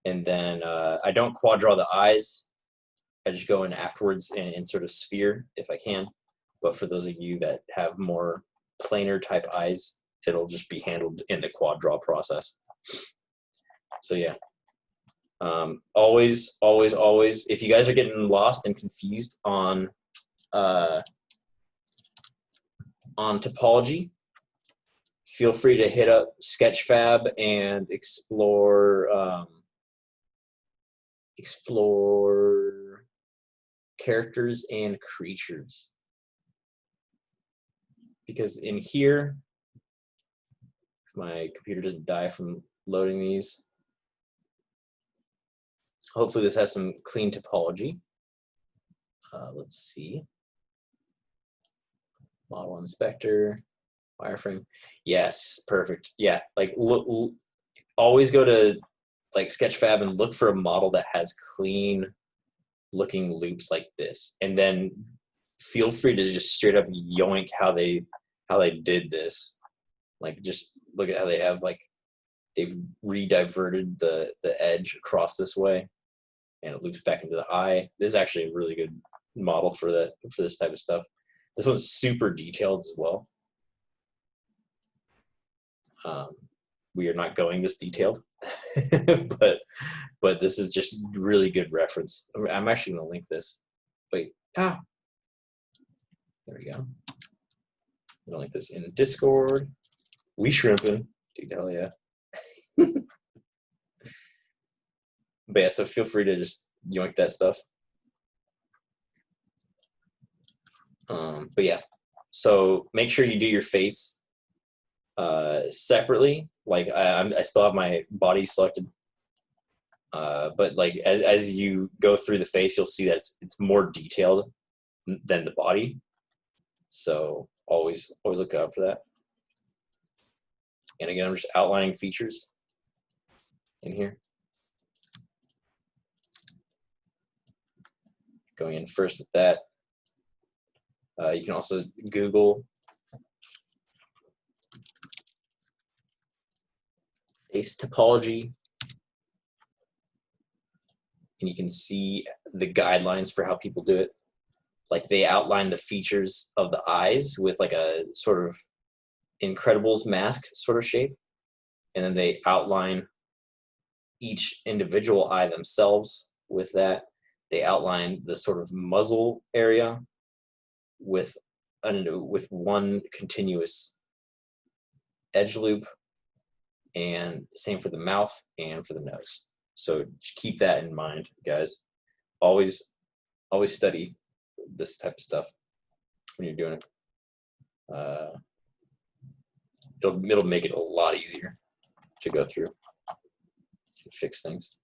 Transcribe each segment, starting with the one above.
And then I don't quad draw the eyes. I just go in afterwards and insert a sphere if I can. But for those of you that have more planar type eyes, it'll just be handled in the quad draw process. So yeah, always, if you guys are getting lost and confused on topology, feel free to hit up Sketchfab and explore characters and creatures. Because in here, if my computer doesn't die from loading these, hopefully this has some clean topology. Let's see. Model inspector, wireframe. Yes, perfect. Yeah, like look, always go to like Sketchfab and look for a model that has clean looking loops like this, and then feel free to just straight up yoink how they did this. Like just look at how they have like they've re-diverted the edge across this way, and it loops back into the eye. This is actually a really good model for this type of stuff. This one's super detailed as well. We are not going this detailed, but this is just really good reference. I'm actually going to link this. Wait, there we go. I'm going to link this in Discord. We shrimping, dude, hell yeah. But yeah, so feel free to just yoink that stuff. But yeah, so make sure you do your face separately. Like I still have my body selected, but like as you go through the face, you'll see that it's more detailed than the body. So always look out for that. And again, I'm just outlining features in here. Going in first with that. You can also Google face topology, and you can see the guidelines for how people do it. Like they outline the features of the eyes with like a sort of Incredibles mask sort of shape, and then they outline each individual eye themselves with that. They outline the sort of muzzle area with one continuous edge loop, and same for the mouth and for the nose. So keep that in mind, guys. Always study this type of stuff when you're doing it. It'll make it a lot easier to go through and fix things.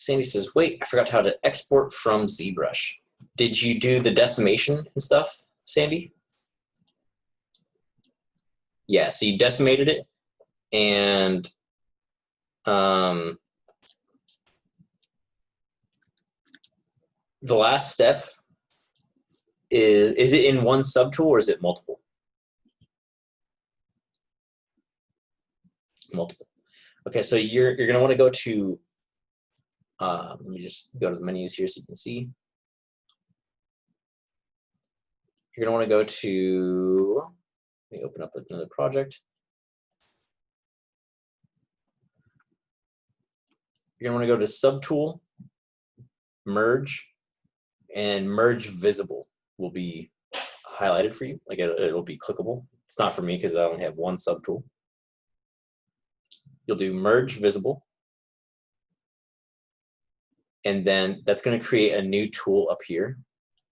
Sandy says, wait, I forgot how to export from ZBrush. Did you do the decimation and stuff, Sandy? Yeah, so you decimated it, and the last step is it in one subtool or is it multiple? Multiple. Okay, so you're gonna want to go to let me just go to the menus here so you can see. You're gonna want to go to, let me open up another project. You're gonna want to go to subtool, merge, and merge visible will be highlighted for you. Like it'll be clickable. It's not for me because I only have one subtool. You'll do merge visible, and then that's going to create a new tool up here.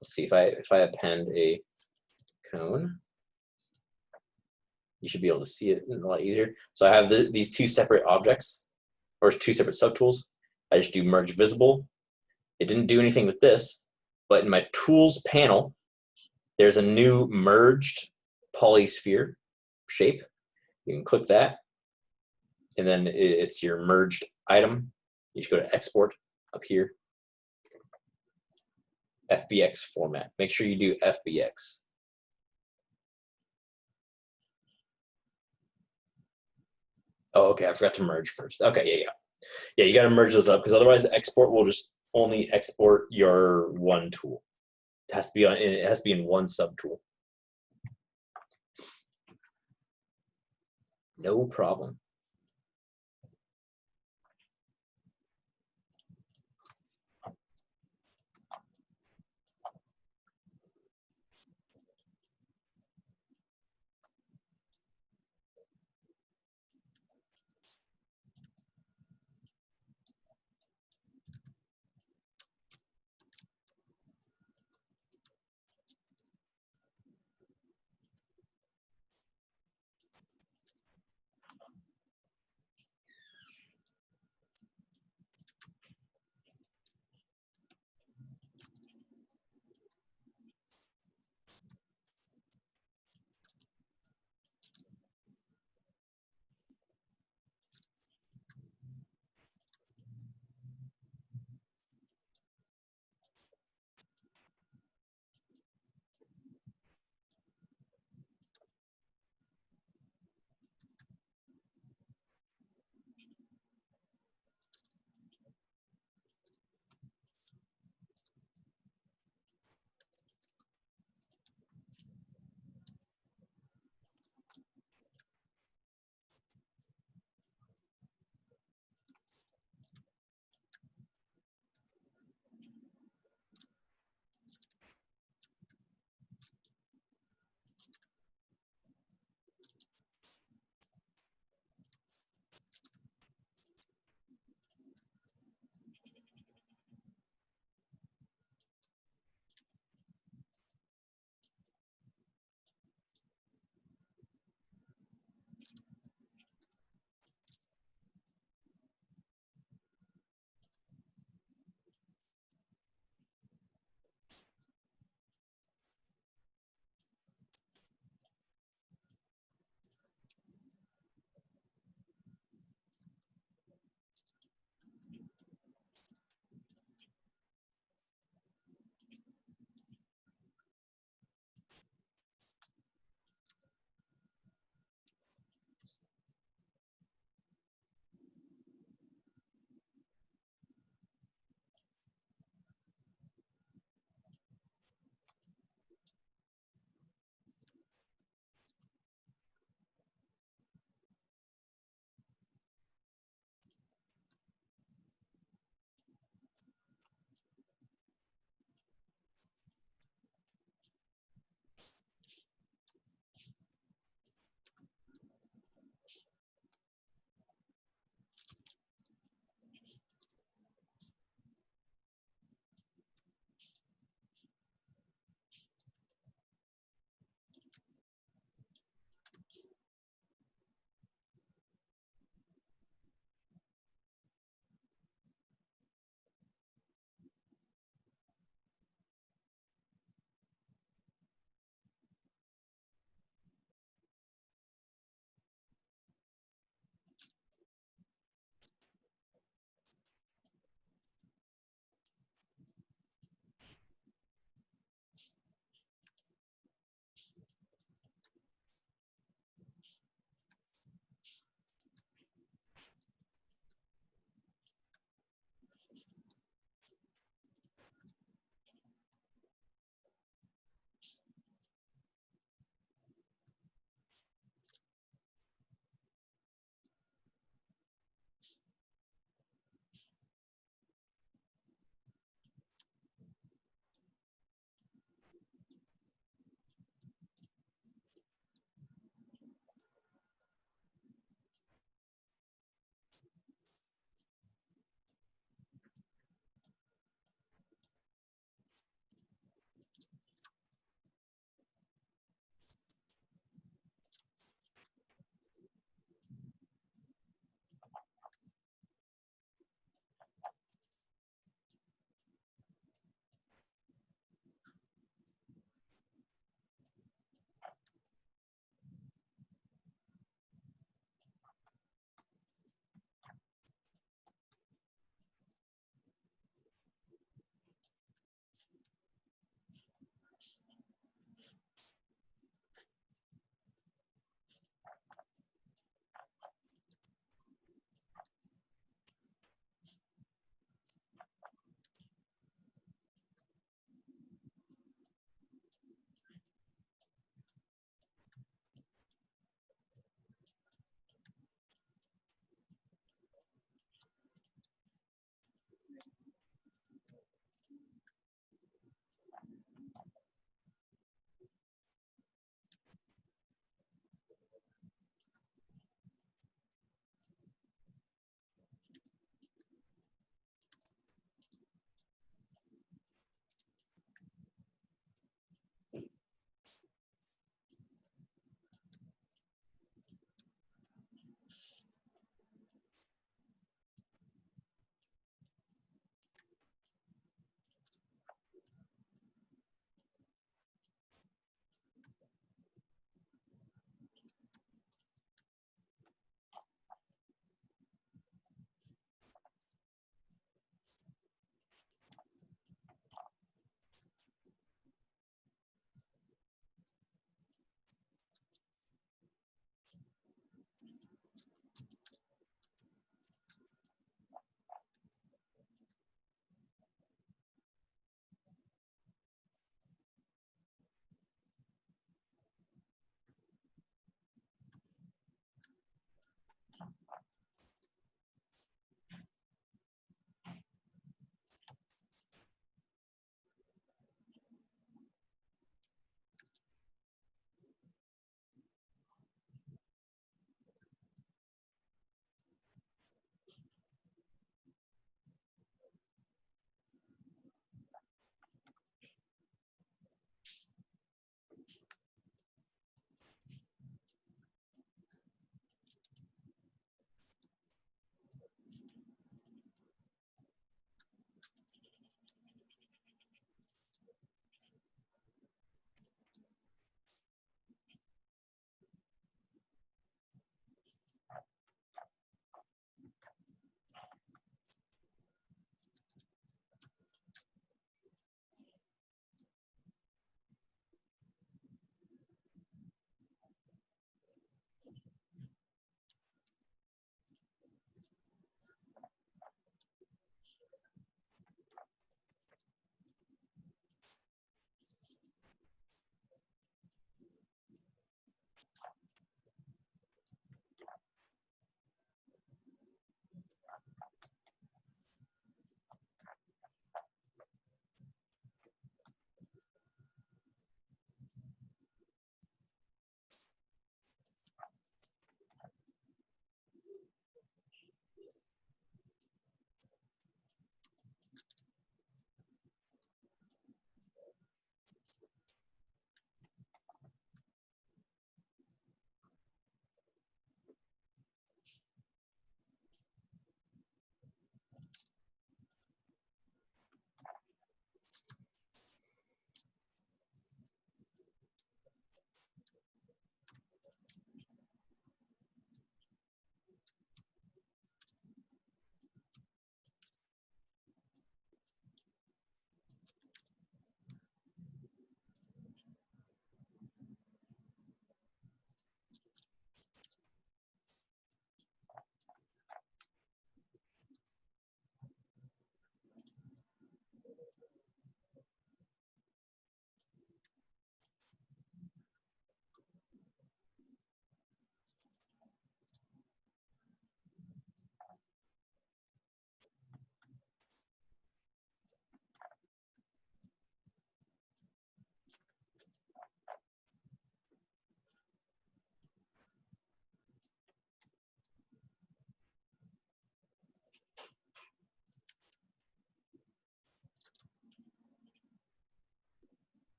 Let's see if I append a cone. You should be able to see it a lot easier. So I have these two separate objects, or two separate subtools. I just do merge visible. It didn't do anything with this, but in my tools panel, there's a new merged polysphere shape. You can click that, and then it's your merged item. You should go to export up here. FBX format. Make sure you do FBX. Oh, okay, I forgot to merge first. Okay, yeah, you got to merge those up because otherwise export will just only export your one tool. It has to be on. It has to be in one subtool. No problem.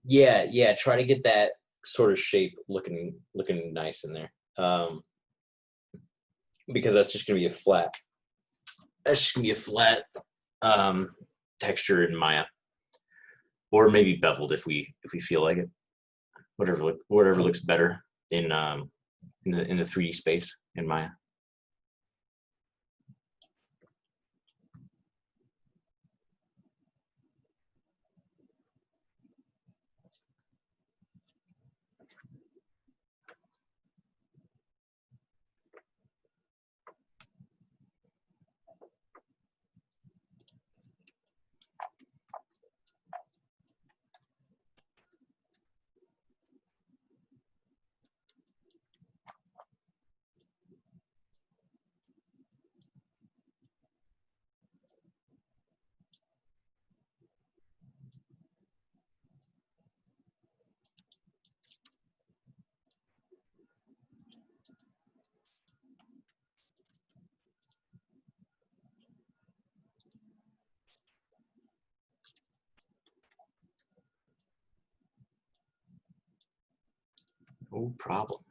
Yeah. Try to get that sort of shape looking nice in there. Because that's just gonna be a flat. That's just gonna be a flat um, texture in Maya, or maybe beveled if we feel like it. Whatever looks better in the 3D space in Maya. No problem.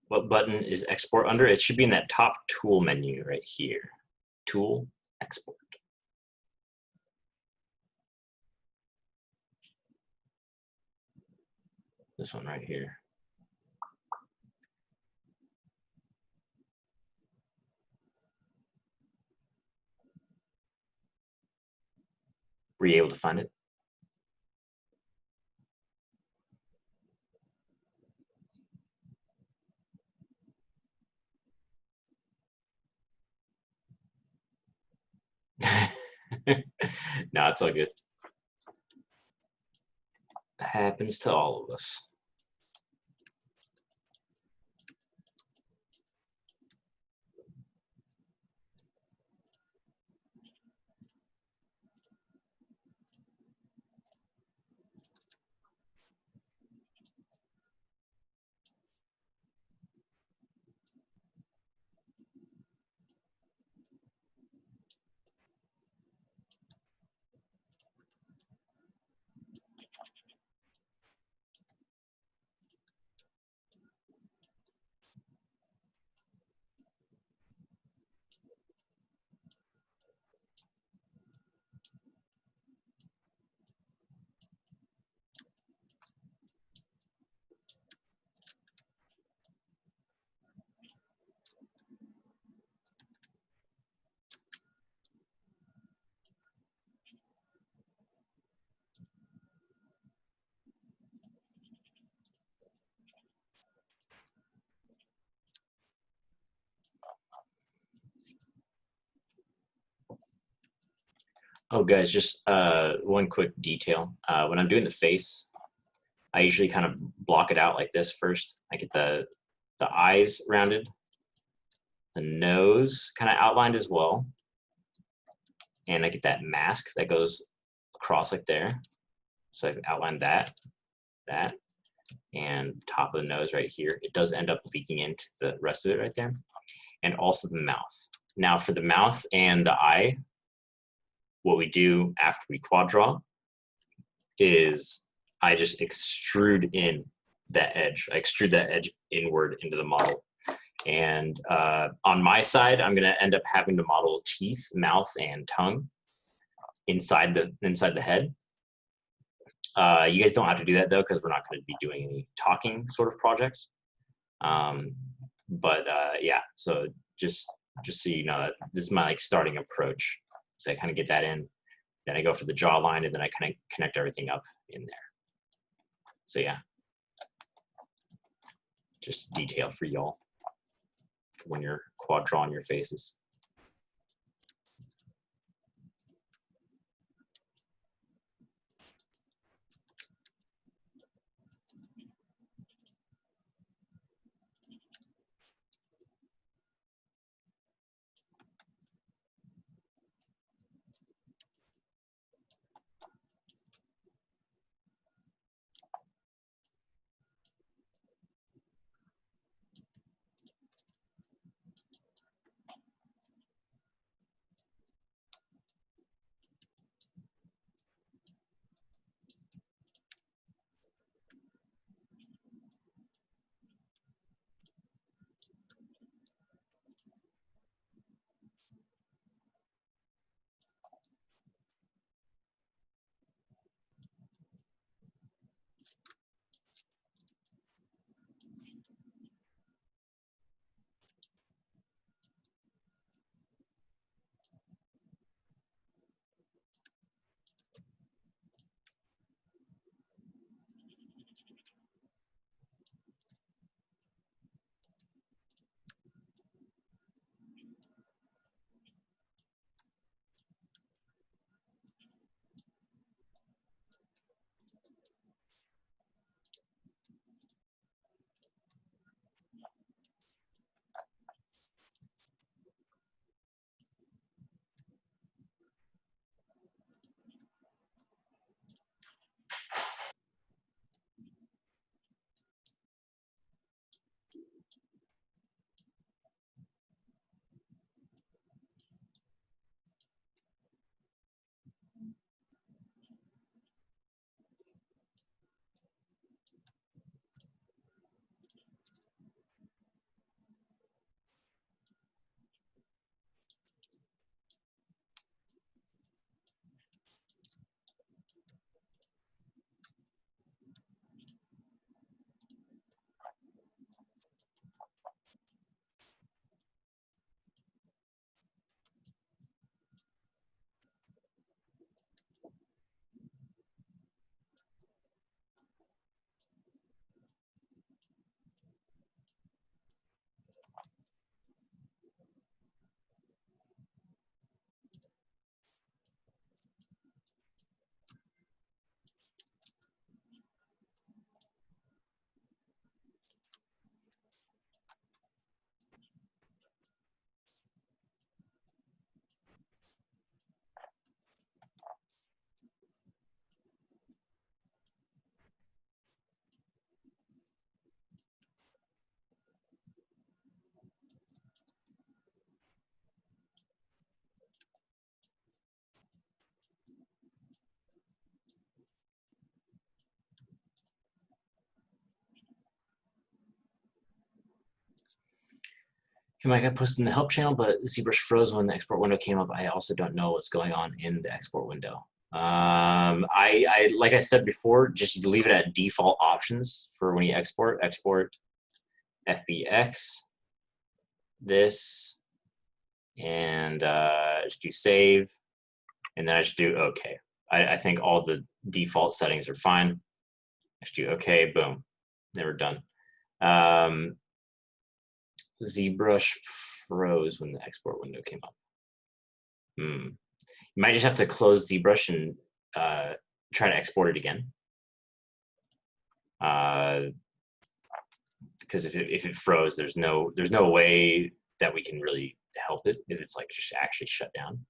What button is export under? It should be in that top tool menu right here. Tool, export. This one right here. Were you able to find it? No, it's all good. Happens to all of us. Oh, guys, just one quick detail. When I'm doing the face, I usually kind of block it out like this first. I get the eyes rounded, the nose kind of outlined as well, and I get that mask that goes across like there. So I've outlined that, and top of the nose right here. It does end up leaking into the rest of it right there, and also the mouth. Now for the mouth and the eye, what we do after we quad draw is I just extrude in that edge. I extrude that edge inward into the model. And on my side, I'm going to end up having to model teeth, mouth, and tongue inside the head. You guys don't have to do that though, because we're not going to be doing any talking sort of projects. Um, but yeah, so just so you know, that this is my like starting approach. So I kind of get that in, then I go for the jawline, and then I kind of connect everything up in there. So yeah, just detail for y'all when you're quad drawing your faces. Hey Mike, I posted in the help channel, but ZBrush froze when the export window came up. I also don't know what's going on in the export window. I like I said before, just leave it at default options for when you export. Export FBX, this, and just do save, and then I just do OK. I think all the default settings are fine. I just do OK, boom, never done. ZBrush froze when the export window came up. You might just have to close ZBrush and try to export it again. Because if it froze, there's no way that we can really help it if it's like just actually shut down.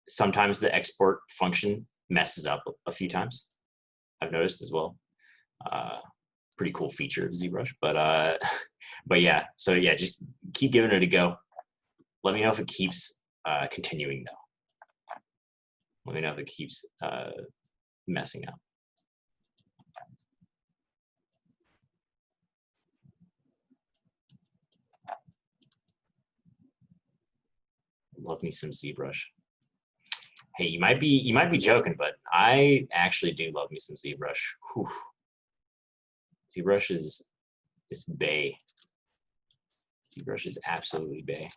Sometimes the export function messes up a few times. I've noticed as well. Pretty cool feature of ZBrush, but but yeah. So yeah, just keep giving it a go. Let me know if it keeps continuing though. Let me know if it keeps messing up. Love me some ZBrush. Hey, you might be joking, but I actually do love me some ZBrush. Whew. ZBrush is bae. ZBrush is absolutely bae.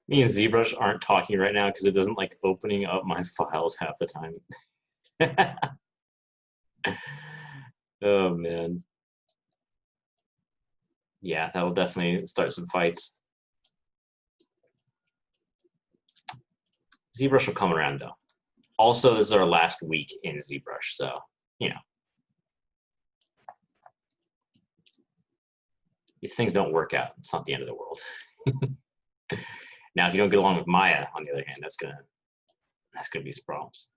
Me and ZBrush aren't talking right now because it doesn't like opening up my files half the time. Oh man. Yeah, that will definitely start some fights. ZBrush will come around though. Also, this is our last week in ZBrush, so you know. If things don't work out, it's not the end of the world. Now, if you don't get along with Maya, on the other hand, that's gonna be some problems.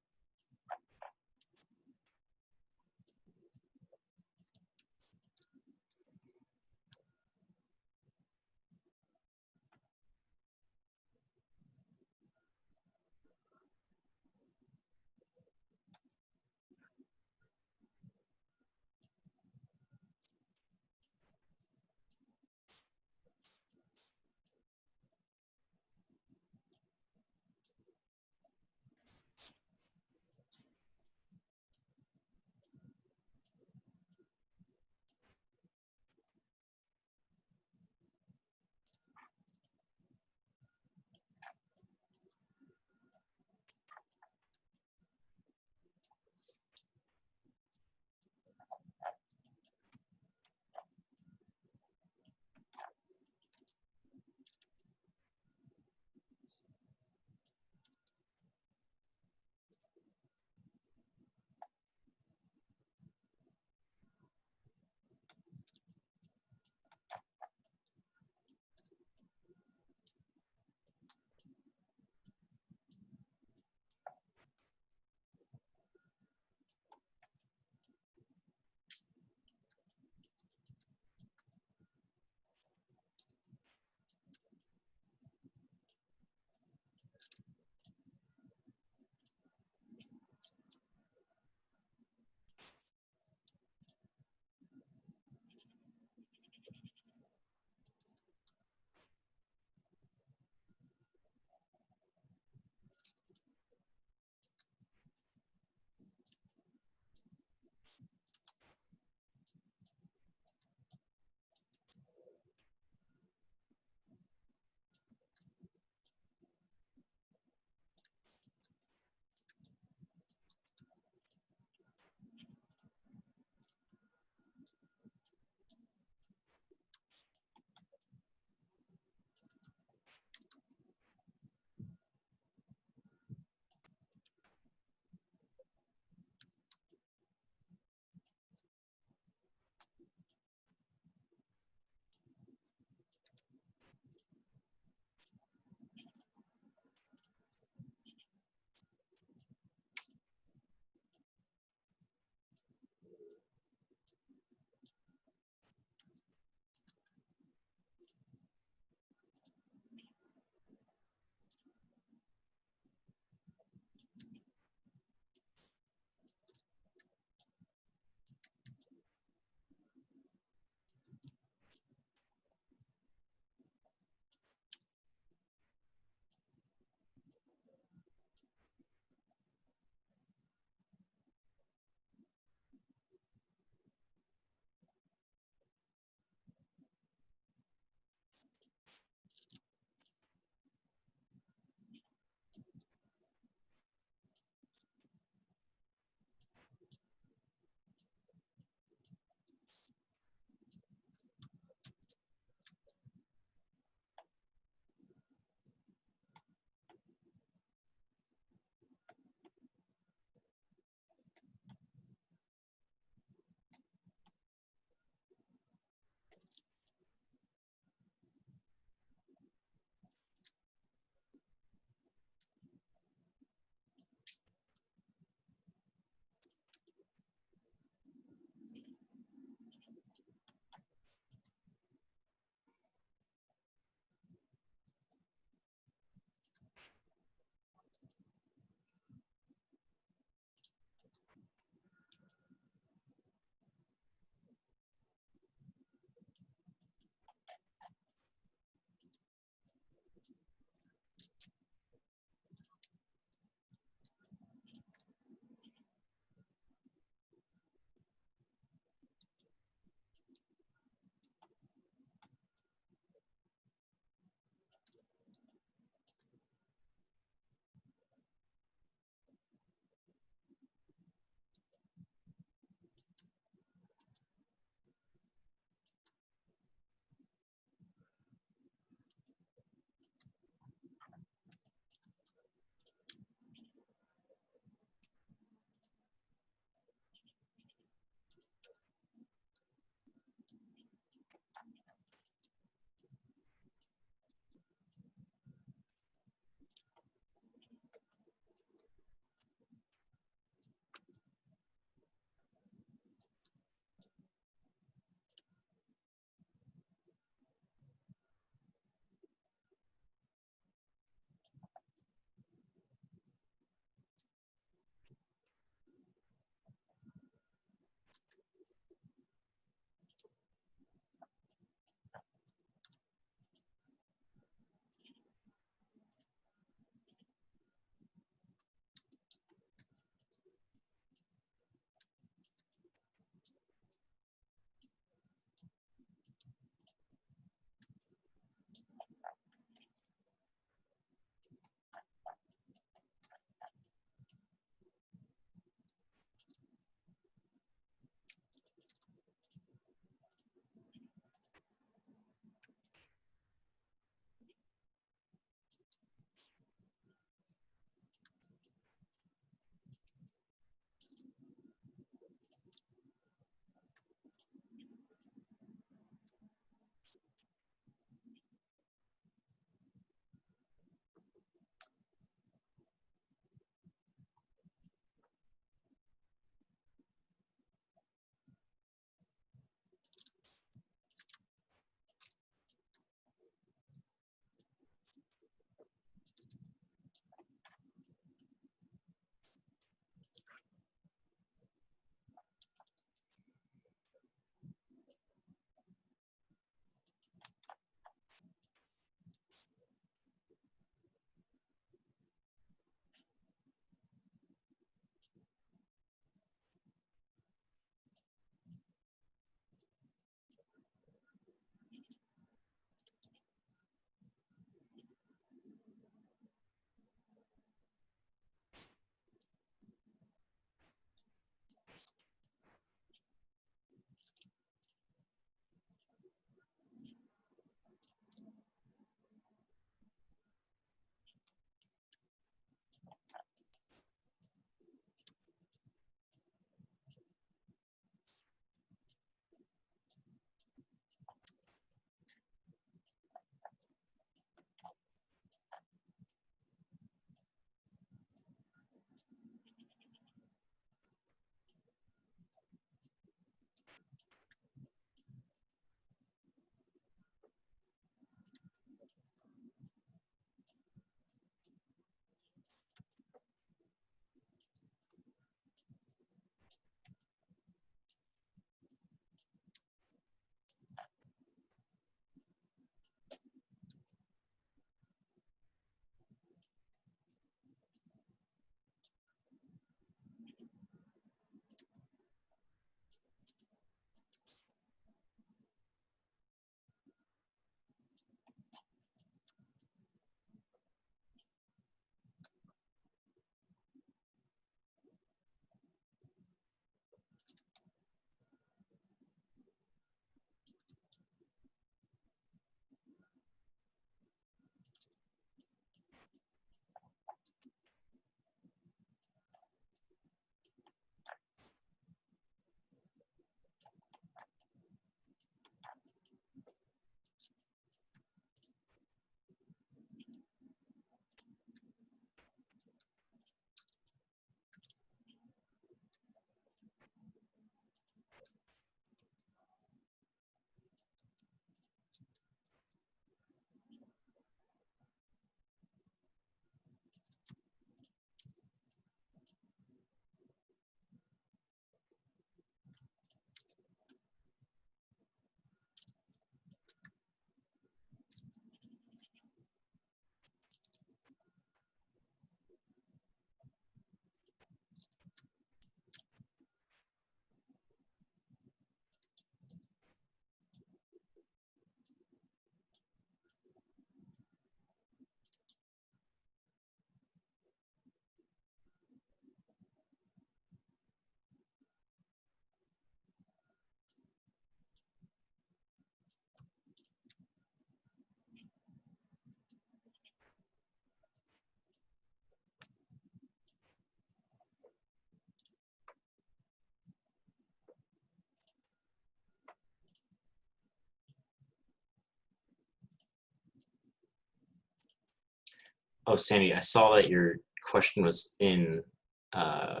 Oh, Sandy, I saw that your question was uh,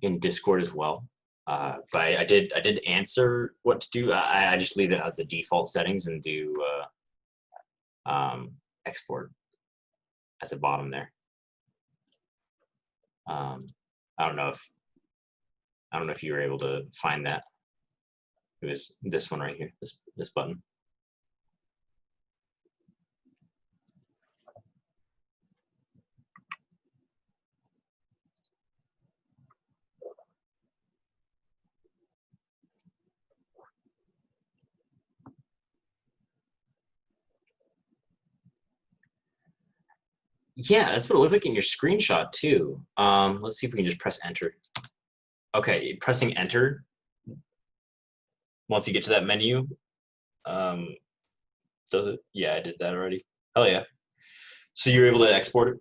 in Discord as well. But I did answer what to do. I just leave it at the default settings and do export at the bottom there. Um, I don't know if you were able to find that. It was this one right here, this button. Yeah, that's what it looked like in your screenshot too. Let's see if we can just press enter. Okay, pressing enter once you get to that menu. Does it? Yeah, I did that already. Hell yeah. So you're able to export it?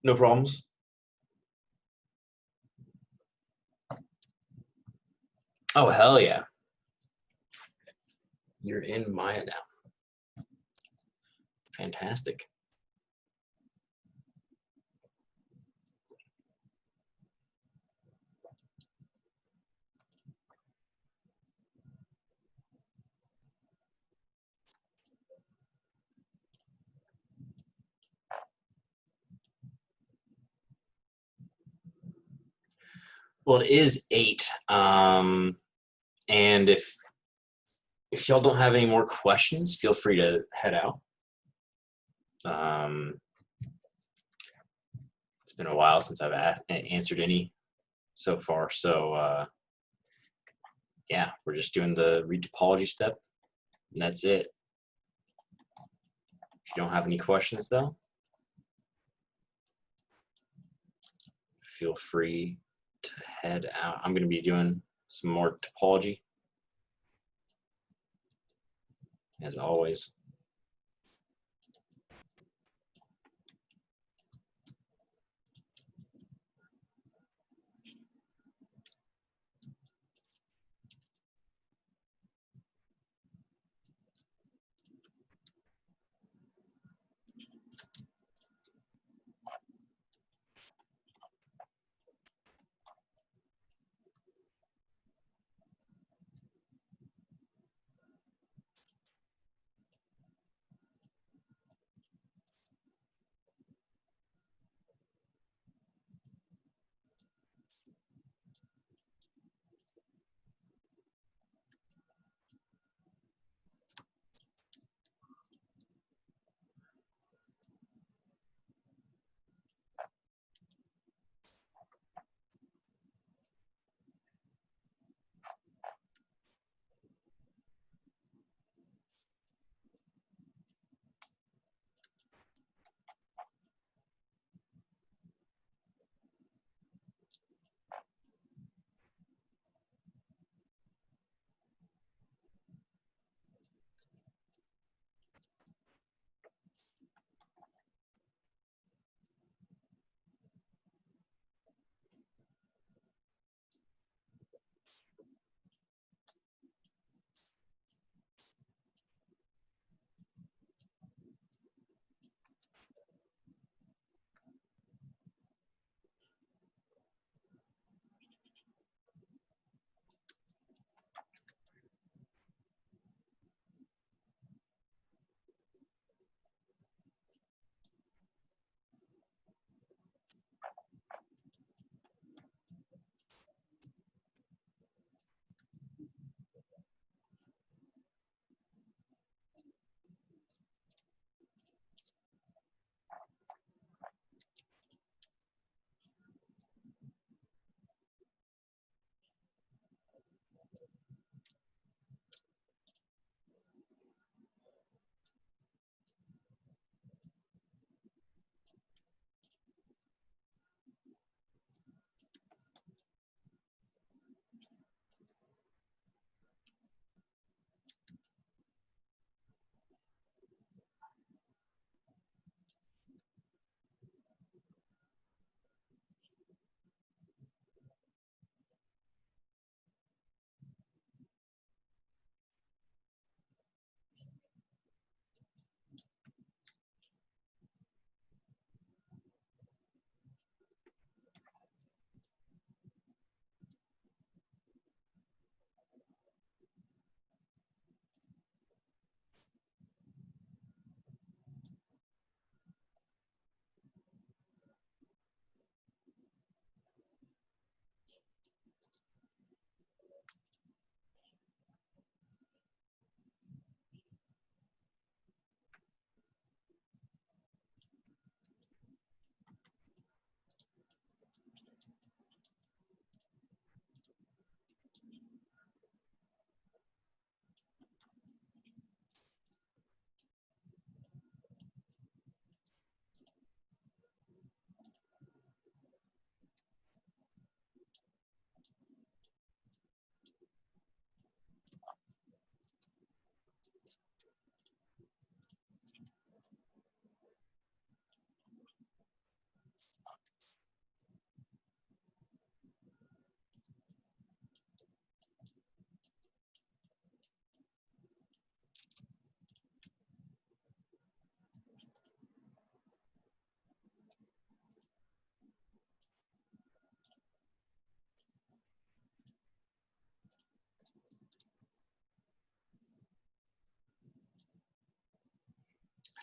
No problems? Oh, hell yeah. You're in Maya now. Fantastic. Well, it is 8. And if y'all don't have any more questions, feel free to head out. It's been a while since I've answered any so far. So yeah, we're just doing the retopology step, and that's it. If you don't have any questions, though, feel free to head out. I'm going to be doing some more topology, as always.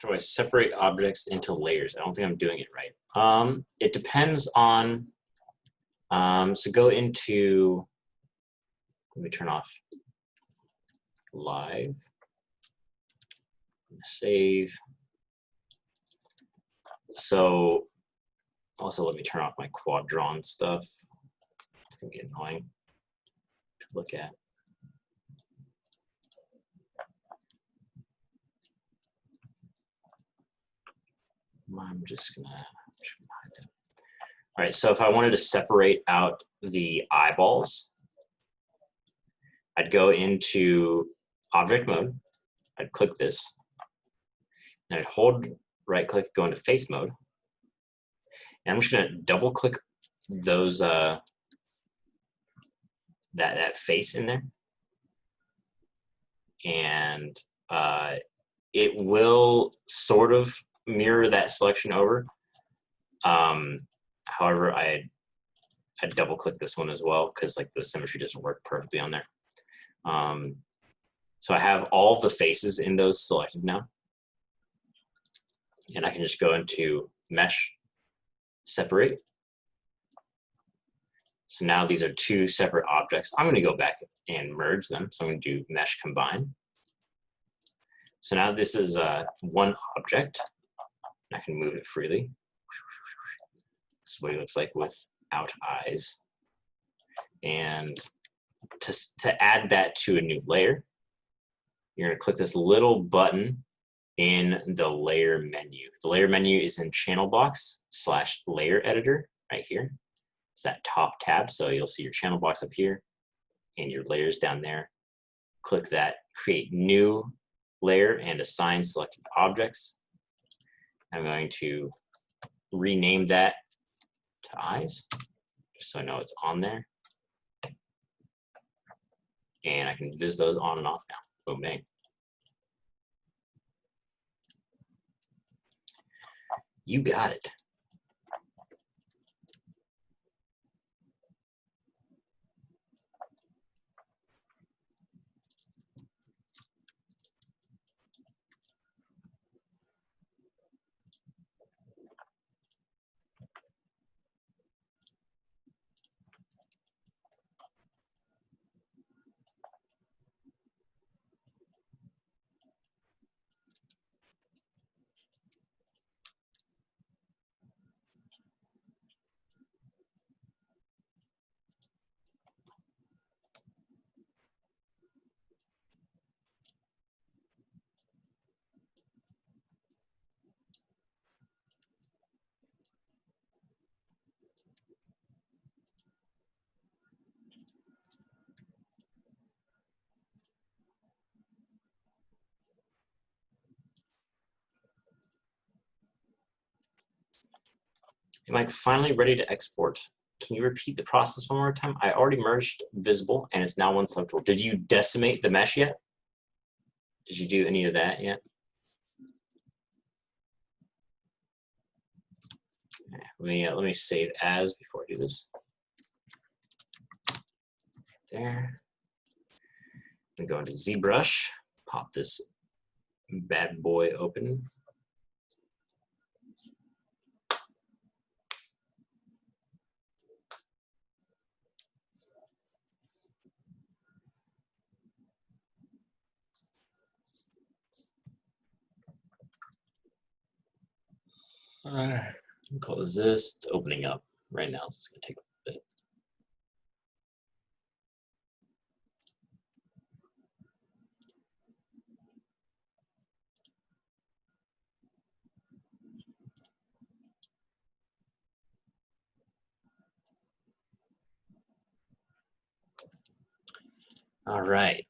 How do I separate objects into layers? I don't think I'm doing it right. It depends on, so go into, let me turn off live, save. So also let me turn off my quad drawn stuff. It's gonna be annoying to look at. I'm just gonna hide that. All right, so if I wanted to separate out the eyeballs, I'd go into object mode, I'd click this, and I'd hold right click, go into face mode, and I'm just gonna double click those, that face in there, and it will sort of mirror that selection over. However, I double click this one as well because like the symmetry doesn't work perfectly on there. So I have all the faces in those selected now, and I can just go into mesh, separate. So now these are two separate objects. I'm going to go back and merge them. So I'm going to do mesh combine. So now this is one object. I can move it freely. This is what he looks like without eyes. And to add that to a new layer, you're going to click this little button in the layer menu. The layer menu is in channel box / layer editor right here. It's that top tab. So you'll see your channel box up here and your layers down there. Click that, create new layer and assign selected objects. I'm going to rename that to eyes, just so I know it's on there. And I can visit those on and off now. Boom, bang. You got it. Am I finally ready to export? Can you repeat the process one more time? I already merged visible and it's now one subtool. Did you decimate the mesh yet? Did you do any of that yet? Okay, let me save as before I do this. There. I'm going to go into ZBrush, pop this bad boy open. Close this. It's opening up right now. It's going to take a bit. All right.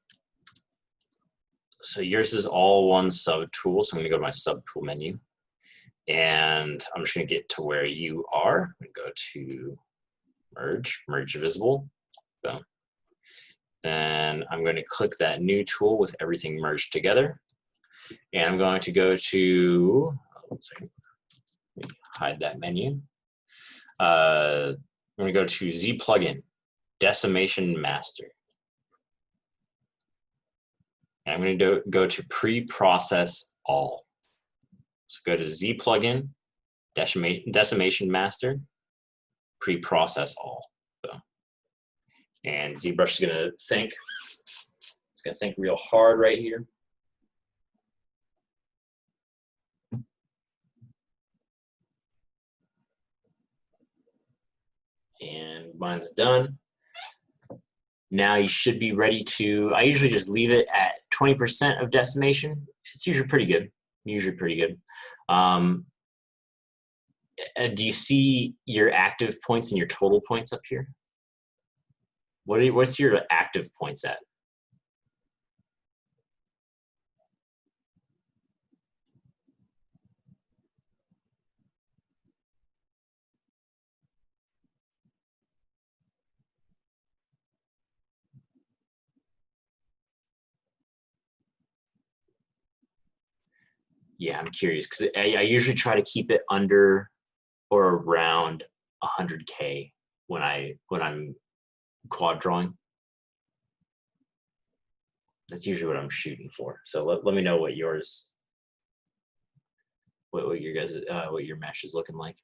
So yours is all one subtool. So I'm going to go to my subtool menu. And I'm just going to get to where you are. I'm going to go to merge visible. Boom. Then I'm going to click that new tool with everything merged together. And I'm going to go to, one second, let me hide that menu. I'm going to go to Z plugin, decimation master. And I'm going to go to pre-process all. So go to Z plugin, decimation master, pre-process all. So, and ZBrush is gonna think. It's gonna think real hard right here. And mine's done. Now you should be ready to, I usually just leave it at 20% of decimation. It's usually pretty good, do you see your active points and your total points up here? What's your active points at? Yeah, I'm curious because I usually try to keep it under or around 100K when I'm quad drawing. That's usually what I'm shooting for. So let me know what yours, what your guys, what your mesh is looking like.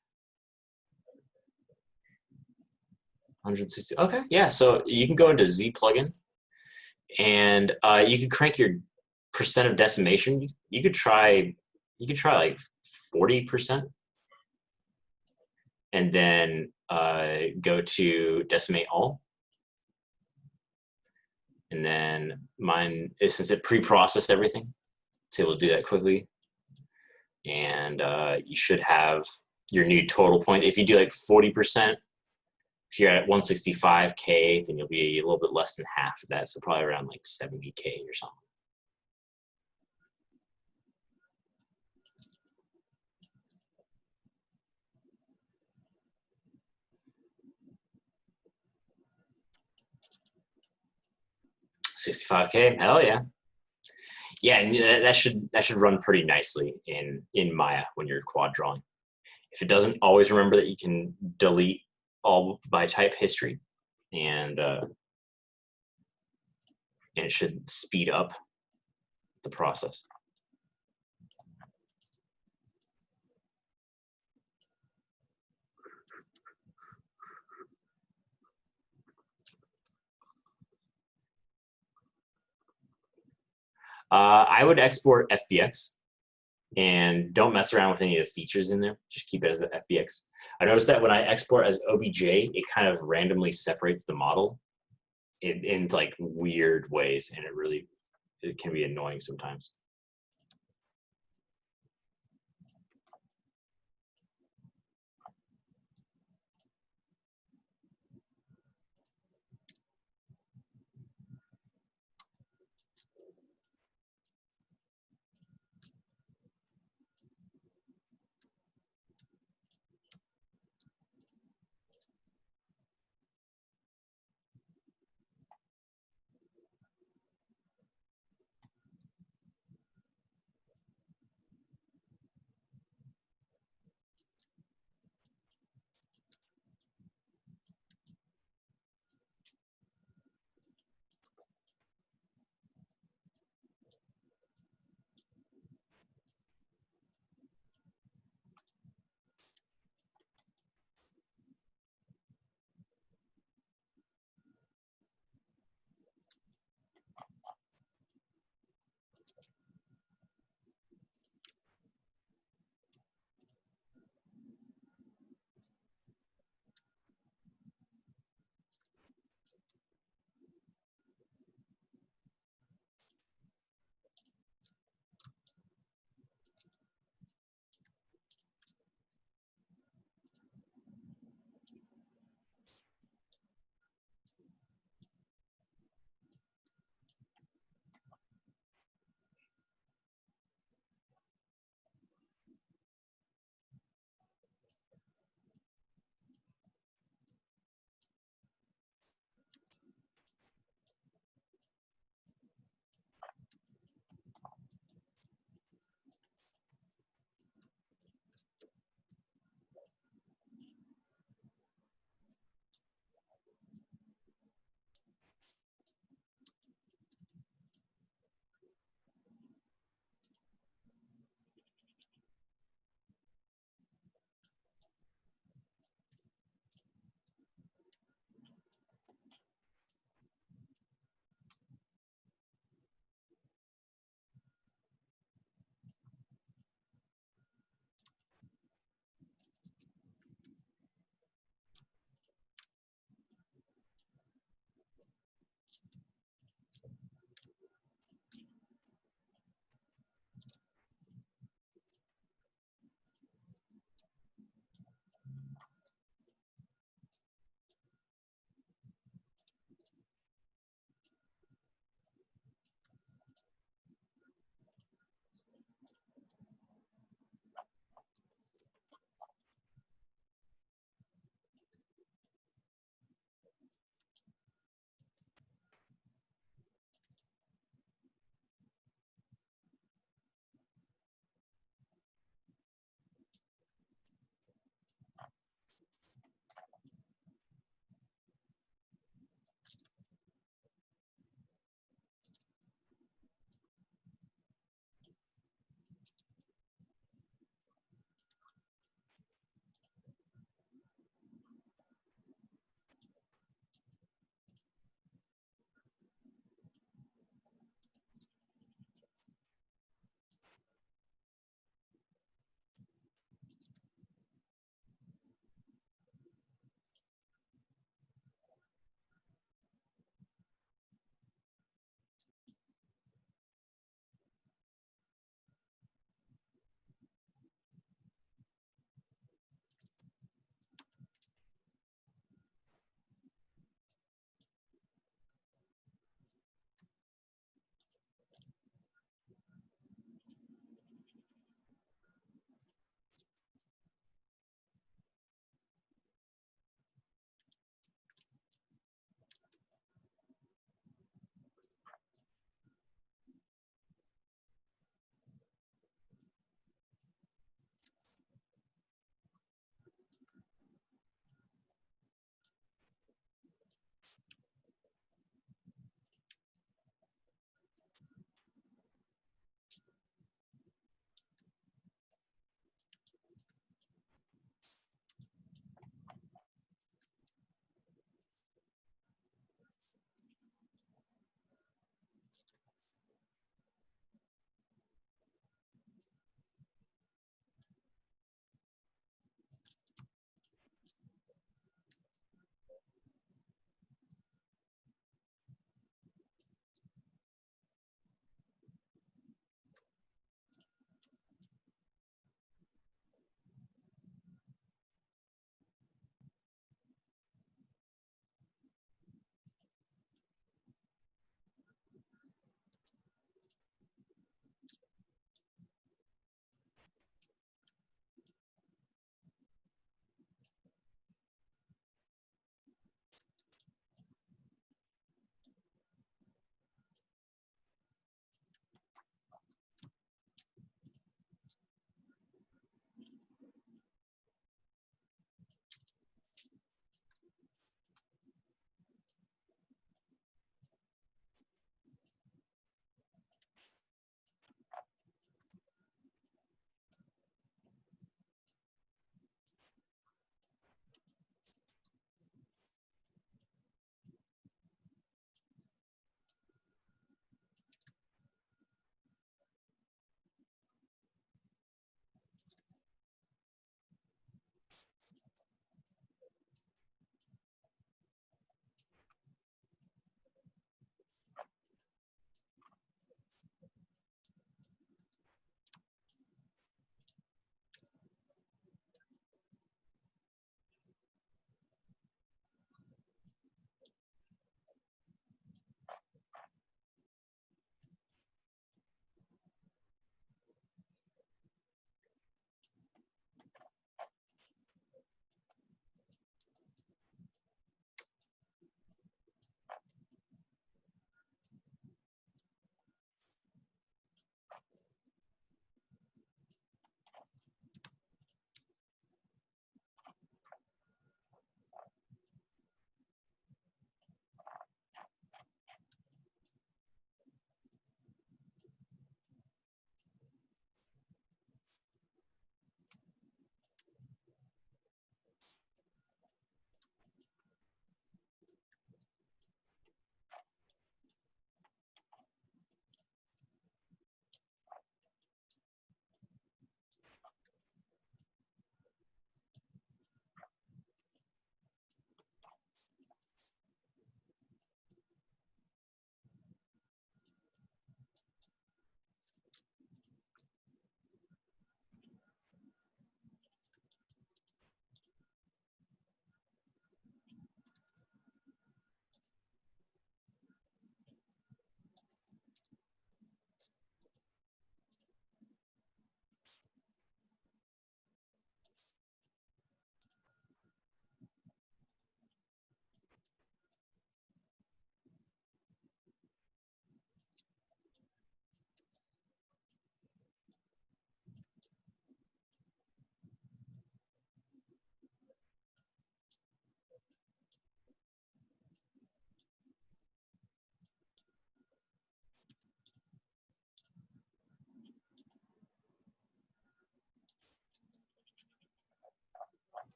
160. Okay, yeah. So you can go into Z plugin, and you can crank your percent of decimation. You could try like 40%, and then go to decimate all. And then mine is, since it pre-processed everything, it's able to do that quickly. And you should have your new total point. If you do like 40%, if you're at 165K, then you'll be a little bit less than half of that. So probably around like 70K or something. $65K, hell yeah. Yeah, and that should run pretty nicely in Maya when you're quad drawing. If it doesn't, always remember that you can delete all by type history, and it should speed up the process. I would export FBX and don't mess around with any of the features in there. Just keep it as the FBX. I noticed that when I export as OBJ, it kind of randomly separates the model in like weird ways, and it can be annoying sometimes.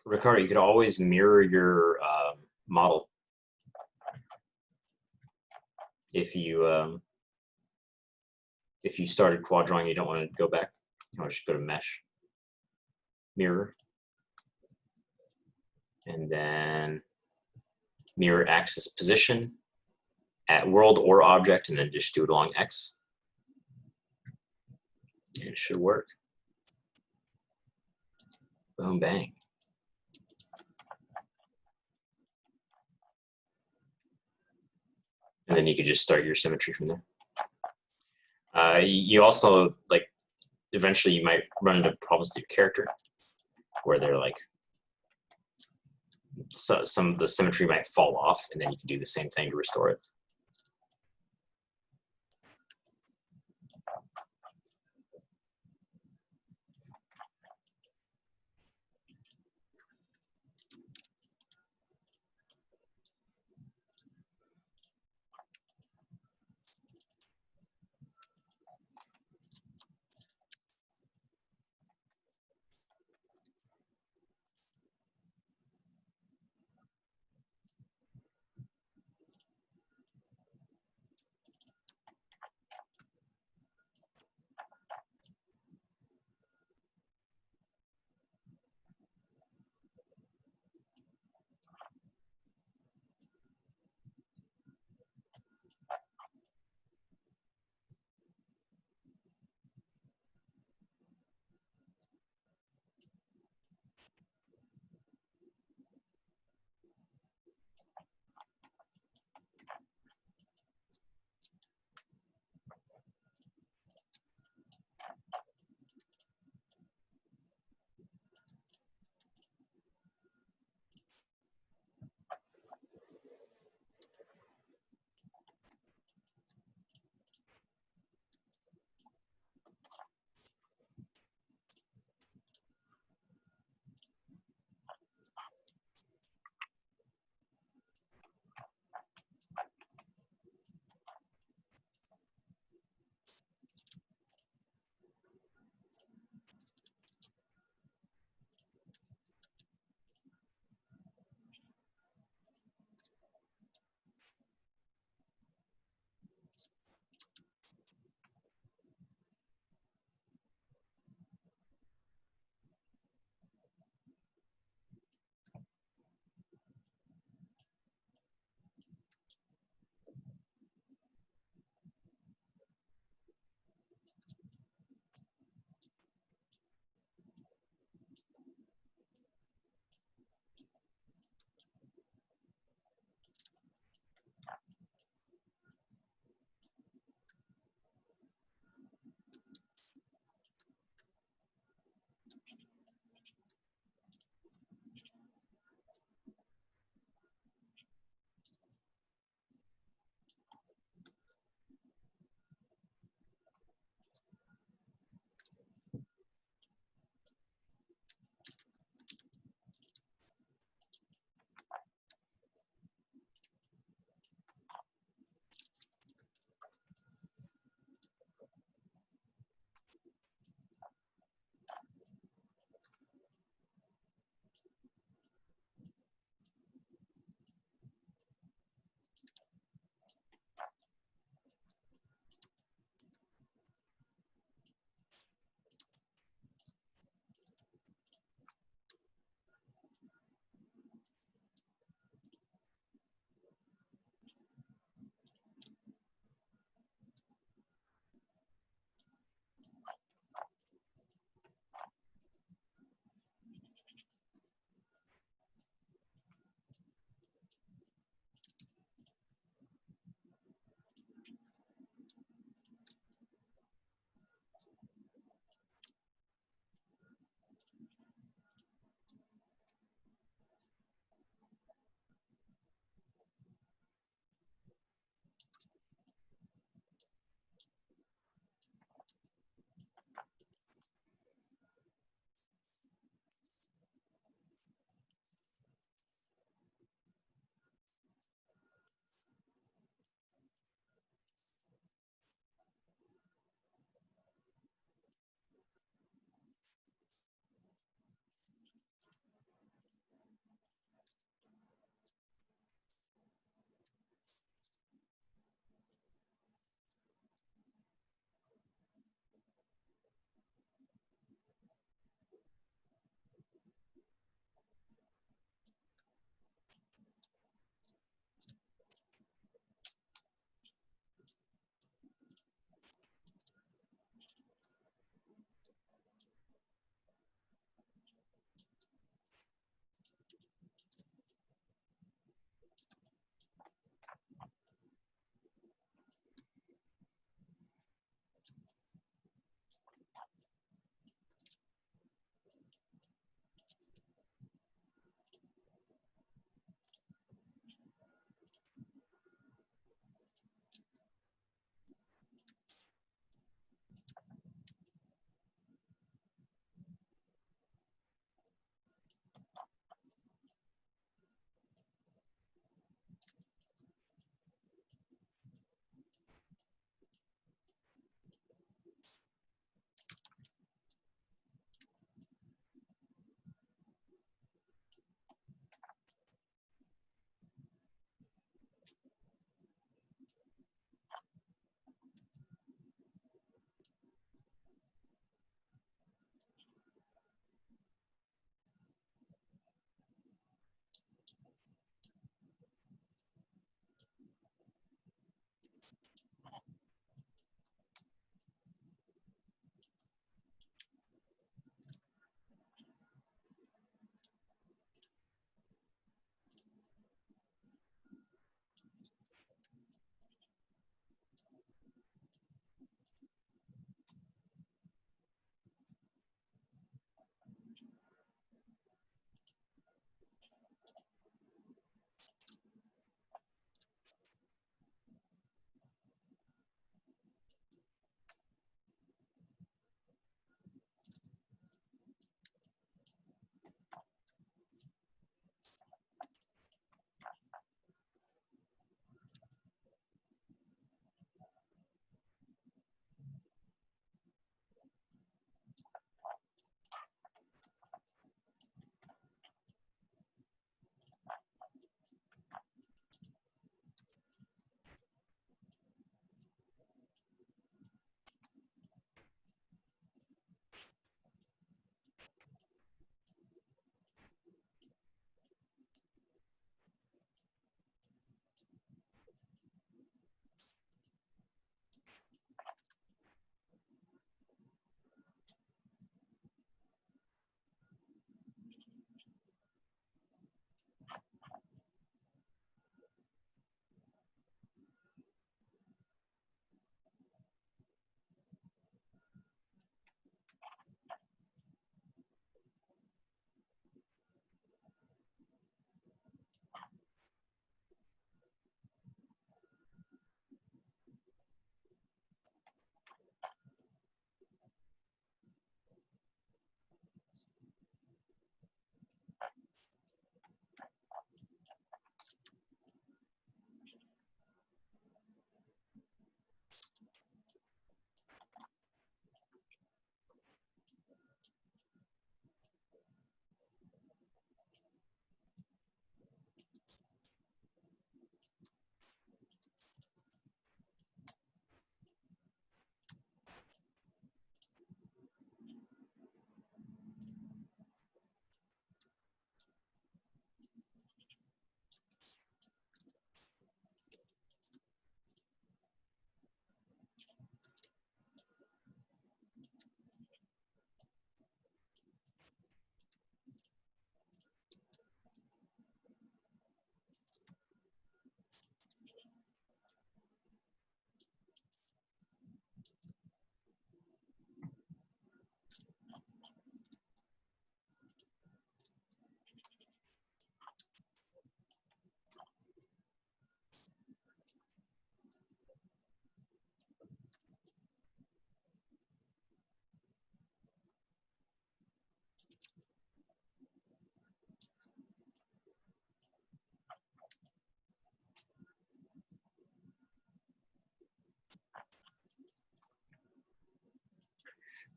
Ricardo, you could always mirror your model if you started quad drawing, you don't want to go back. You want to just go to mesh, mirror, and then mirror axis position at world or object, and then just do it along X. And it should work. Boom, bang. And then you could just start your symmetry from there. You also, like, eventually you might run into problems with your character where they're like, so some of the symmetry might fall off, and then you can do the same thing to restore it.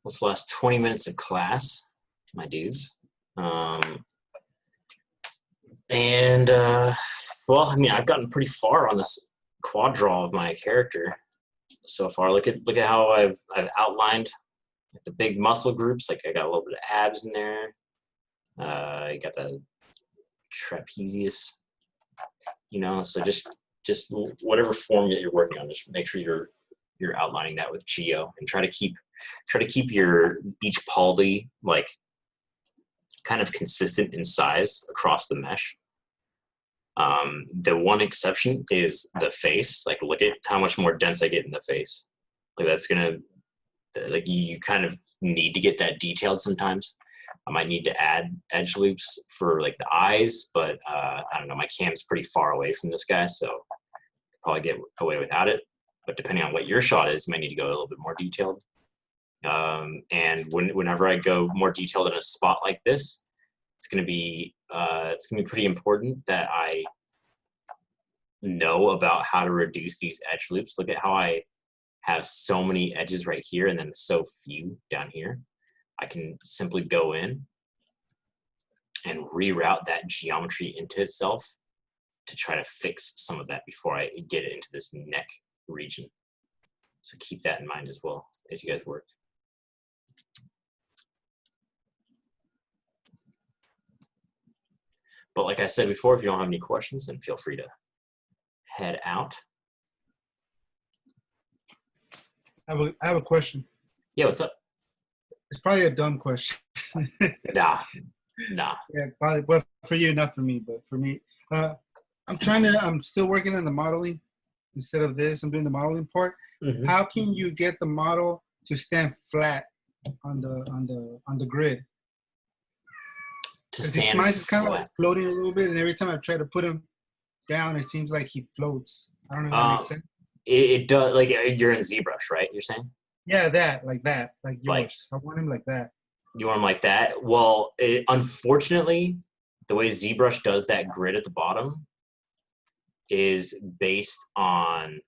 This last 20 minutes of class, my dudes. Well, I mean, I've gotten pretty far on this quad draw of my character so far. Look at how I've outlined the big muscle groups. Like I got a little bit of abs in there. You got the trapezius, you know. So just whatever form that you're working on, just make sure you're outlining that with geo, and try to keep your each poly like kind of consistent in size across the mesh. The one exception is the face. Like, look at how much more dense I get in the face. Like that's gonna, like you kind of need to get that detailed sometimes. I might need to add edge loops for like the eyes, but I don't know. My cam's pretty far away from this guy, so I'll probably get away without it. But depending on what your shot is, you might need to go a little bit more detailed. And whenever I go more detailed in a spot like this, it's gonna be pretty important that I know about how to reduce these edge loops. Look at how I have so many edges right here and then so few down here. I can simply go in and reroute that geometry into itself to try to fix some of that before I get it into this neck region. So keep that in mind as well as you guys work. But like I said before, if you don't have any questions, then feel free to head out. I have a question. Yeah, what's up? It's probably a dumb question. Nah. Yeah, probably. Well, for you, not for me, but for me, I'm still working on the modeling. Instead of this, I'm doing the modeling part. Mm-hmm. How can you get the model to stand flat on the grid? Because mine is kind of like floating a little bit, and every time I try to put him down, it seems like he floats. I don't know if that makes sense. It does. Like you're in ZBrush, right? You're saying? Yeah, like yours. Like, I want him like that. You want him like that? Well, unfortunately, the way ZBrush does that grid at the bottom is based on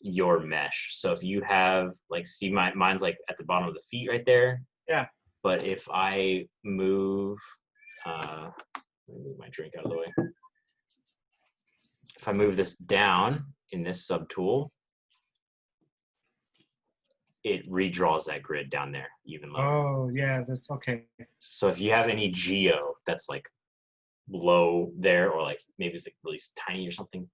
your mesh. So if you have like, see, mine's like at the bottom of the feet right there. Yeah. But if I move, let me move my drink out of the way. If I move this down in this subtool, it redraws that grid down there even lower. Oh, yeah, that's okay. So if you have any geo that's like low there, or like maybe it's like really tiny or something,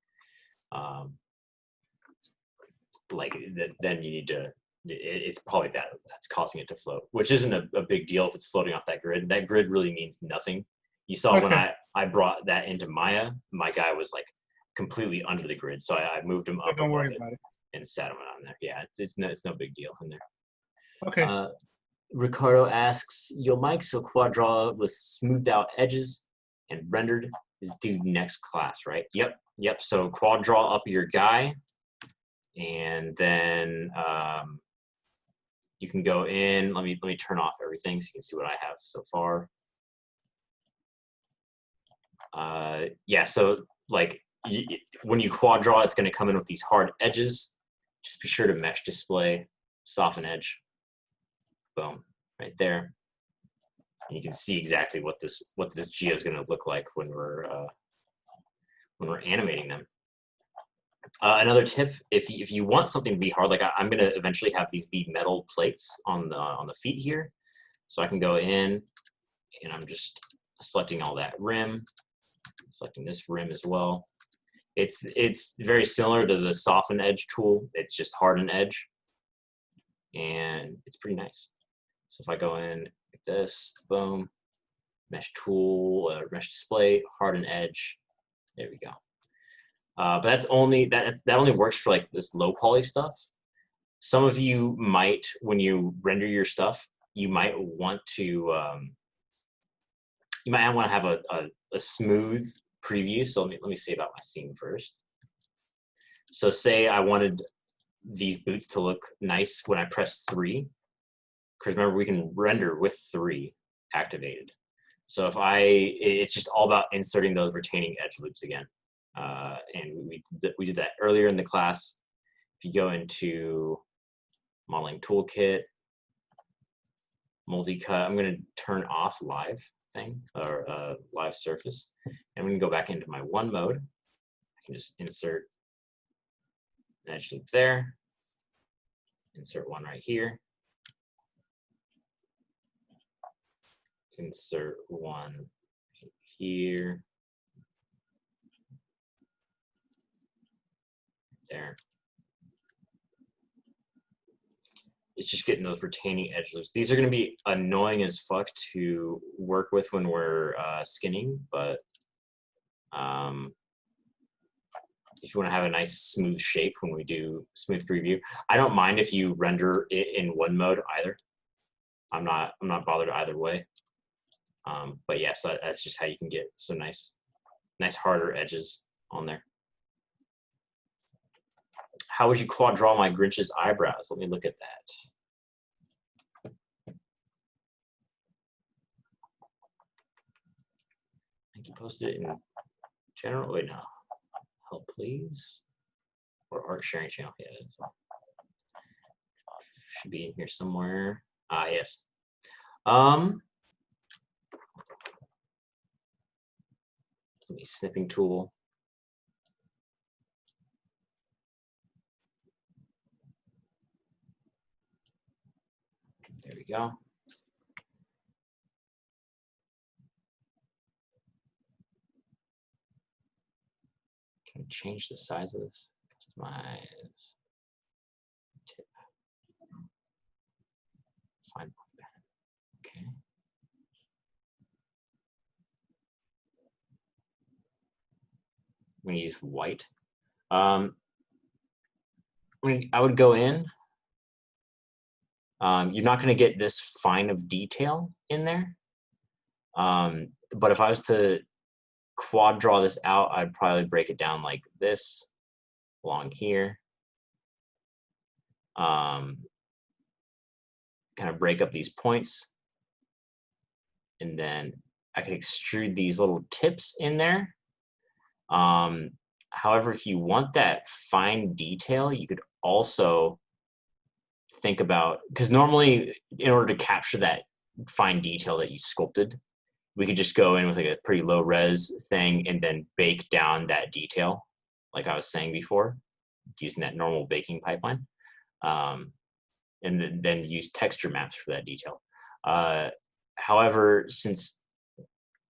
like then you need to, it's probably that's causing it to float, which isn't a big deal if it's floating off that grid. That grid really means nothing. You saw when I brought that into Maya, my guy was like completely under the grid, so I moved him up. Don't worry about it. And set him on there. Yeah, it's no big deal in there. Okay. Ricardo asks, your mic so quad draw with smoothed out edges and rendered is due next class, right? Yep. So quad draw up your guy, and then you can go in. Let me turn off everything so you can see what I have so far. Yeah, so like when you quad draw, it's going to come in with these hard edges. Just be sure to mesh display, soften edge. Boom, right there. And you can see exactly what this geo is going to look like when we're animating them. Another tip: if you want something to be hard, like I'm going to eventually have these be metal plates on the feet here, so I can go in and I'm just selecting all that rim, selecting this rim as well. It's very similar to the soften edge tool. It's just harden edge, and it's pretty nice. So if I go in like this, boom, mesh tool, mesh display, harden edge, there we go. But that's only that only works for like this low poly stuff. Some of you might, when you render your stuff, you might want to have a smooth preview. So let me say about my scene first. So say I wanted these boots to look nice when I press 3, because remember we can render with 3 activated. So if it's just all about inserting those retaining edge loops again. And we did that earlier in the class. If you go into modeling toolkit, multi-cut. I'm going to turn off live thing or live surface. And I'm going to go back into my one mode. I can just insert an edge loop there. Insert one right here. Insert one here. There. It's just getting those retaining edge loops. These are going to be annoying as fuck to work with when we're skinning, but if you want to have a nice smooth shape when we do smooth preview, I don't mind if you render it in one mode either. I'm not bothered either way. But yeah, so that's just how you can get some nice harder edges on there. How would you quad draw my Grinch's eyebrows? Let me look at that. I think you posted it in general. Wait, no. Help, please. Or art sharing channel. Yeah, it's should be in here somewhere. Ah, yes. Let me snipping tool. There we go. Can I change the size of this? Customize. Tip. Find point pen. Okay. I'm going to use white. I would go in. You're not going to get this fine of detail in there. But if I was to quad draw this out, I'd probably break it down like this along here. Kind of break up these points. And then I could extrude these little tips in there. However, if you want that fine detail, you could also think about, because normally in order to capture that fine detail that you sculpted, we could just go in with like a pretty low res thing and then bake down that detail, like I was saying before, using that normal baking pipeline, and then use texture maps for that detail. However, since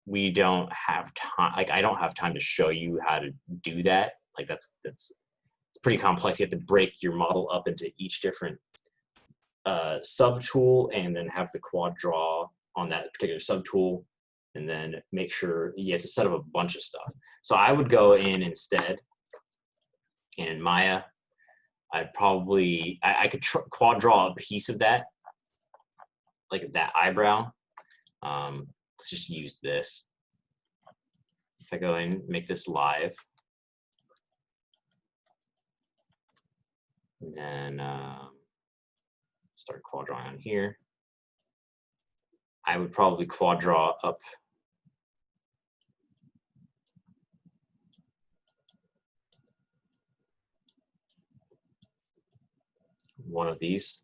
we don't have time, like I don't have time to show you how to do that. Like it's pretty complex. You have to break your model up into each different subtool and then have the quad draw on that particular subtool, and then make sure you have to set up a bunch of stuff. So I would go in instead, and in Maya, I'd probably, I could quad draw a piece of that, like that eyebrow. Let's just use this. If I go in, make this live, and then start quad drawing on here. I would probably quad draw up one of these.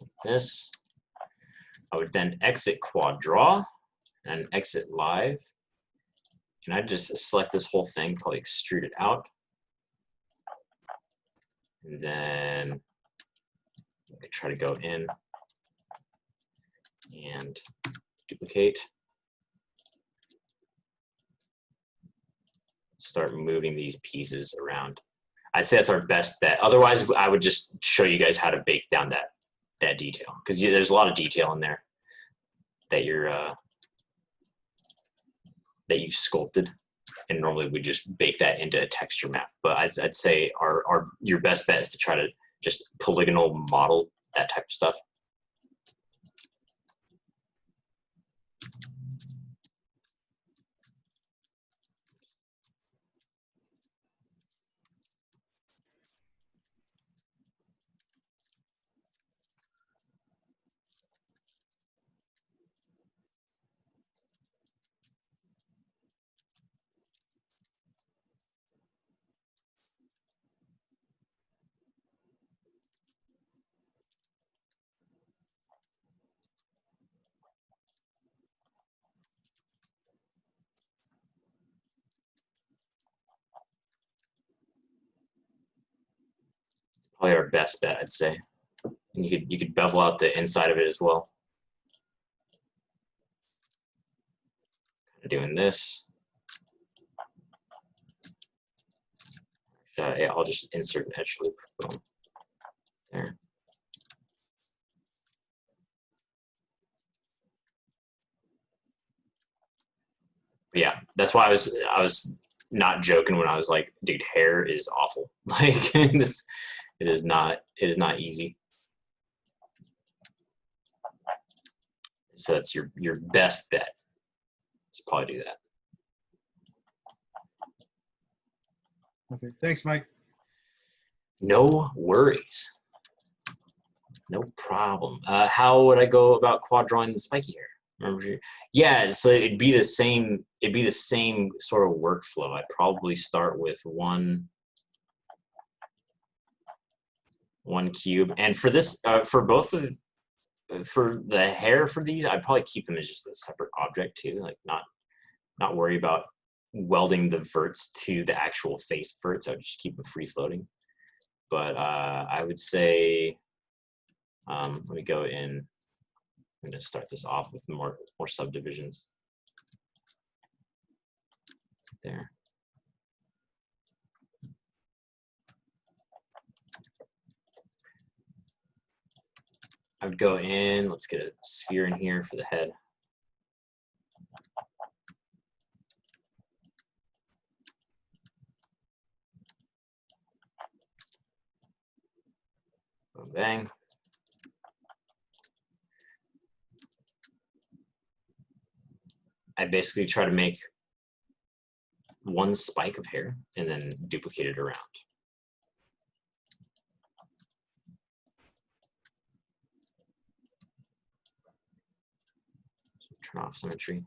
Like this. I would then exit quad draw and exit live. And I just select this whole thing, probably extrude it out. And then I could try to go in and duplicate. Start moving these pieces around. I'd say that's our best bet. Otherwise, I would just show you guys how to bake down that detail, because there's a lot of detail in there that you've sculpted, and normally we just bake that into a texture map. But I'd say your best bet is to try to just polygonal model that type of stuff. Probably our best bet, I'd say. And you could bevel out the inside of it as well. Doing this. Yeah, I'll just insert an edge loop. Boom. There. But yeah, that's why I was not joking when I was like, dude, hair is awful. Like it is not easy. So that's your best bet. Let's probably do that. Okay, thanks, Mike. No worries. No problem. How would I go about quad drawing the spiky hair? Remember? Yeah, so it'd be the same sort of workflow. I'd probably start with one cube, and for this, for both of for the hair for these, I'd probably keep them as just a separate object too, like not worry about welding the verts to the actual face verts. I would just keep them free floating. But I would say, let me go in. I'm going to start this off with more subdivisions. There. I would go in. Let's get a sphere in here for the head. Boom, bang. I basically try to make one spike of hair and then duplicate it around. Turn off symmetry.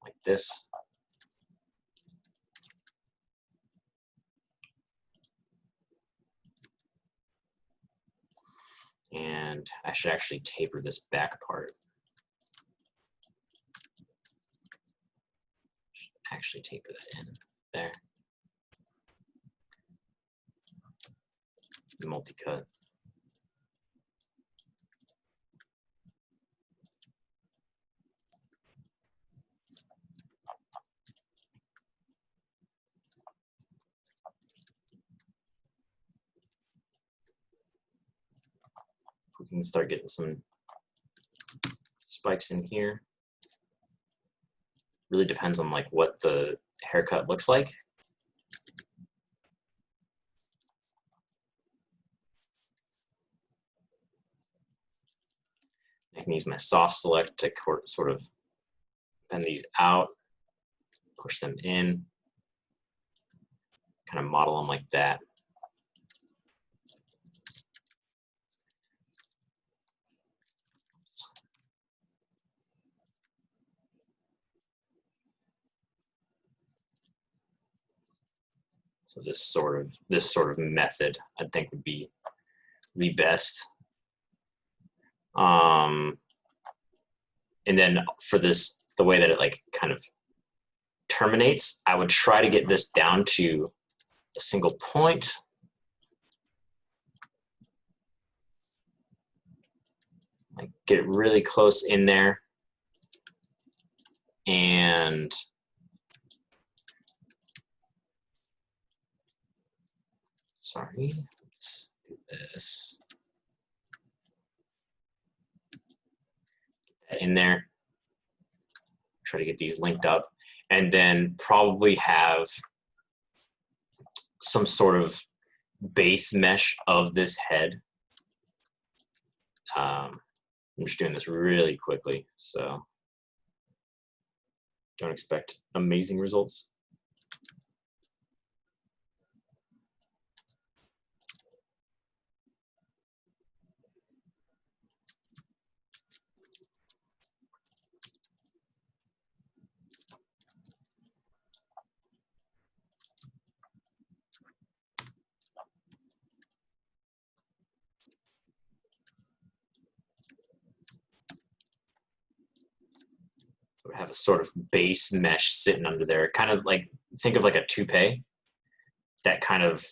Like this. And I should actually taper this back part. Should actually taper that in there. Multi-cut. We can start getting some spikes in here. Really depends on like what the haircut looks like. I can use my soft select to sort of bend these out, push them in, kind of model them like that. So this sort of method, I think, would be the best. And then for this, the way that it like kind of terminates, I would try to get this down to a single point. Like get it really close in there. And sorry, let's do this. Get that in there. Try to get these linked up. And then probably have some sort of base mesh of this head. I'm just doing this really quickly, so don't expect amazing results. We have a sort of base mesh sitting under there, kind of like, think of like a toupee that kind of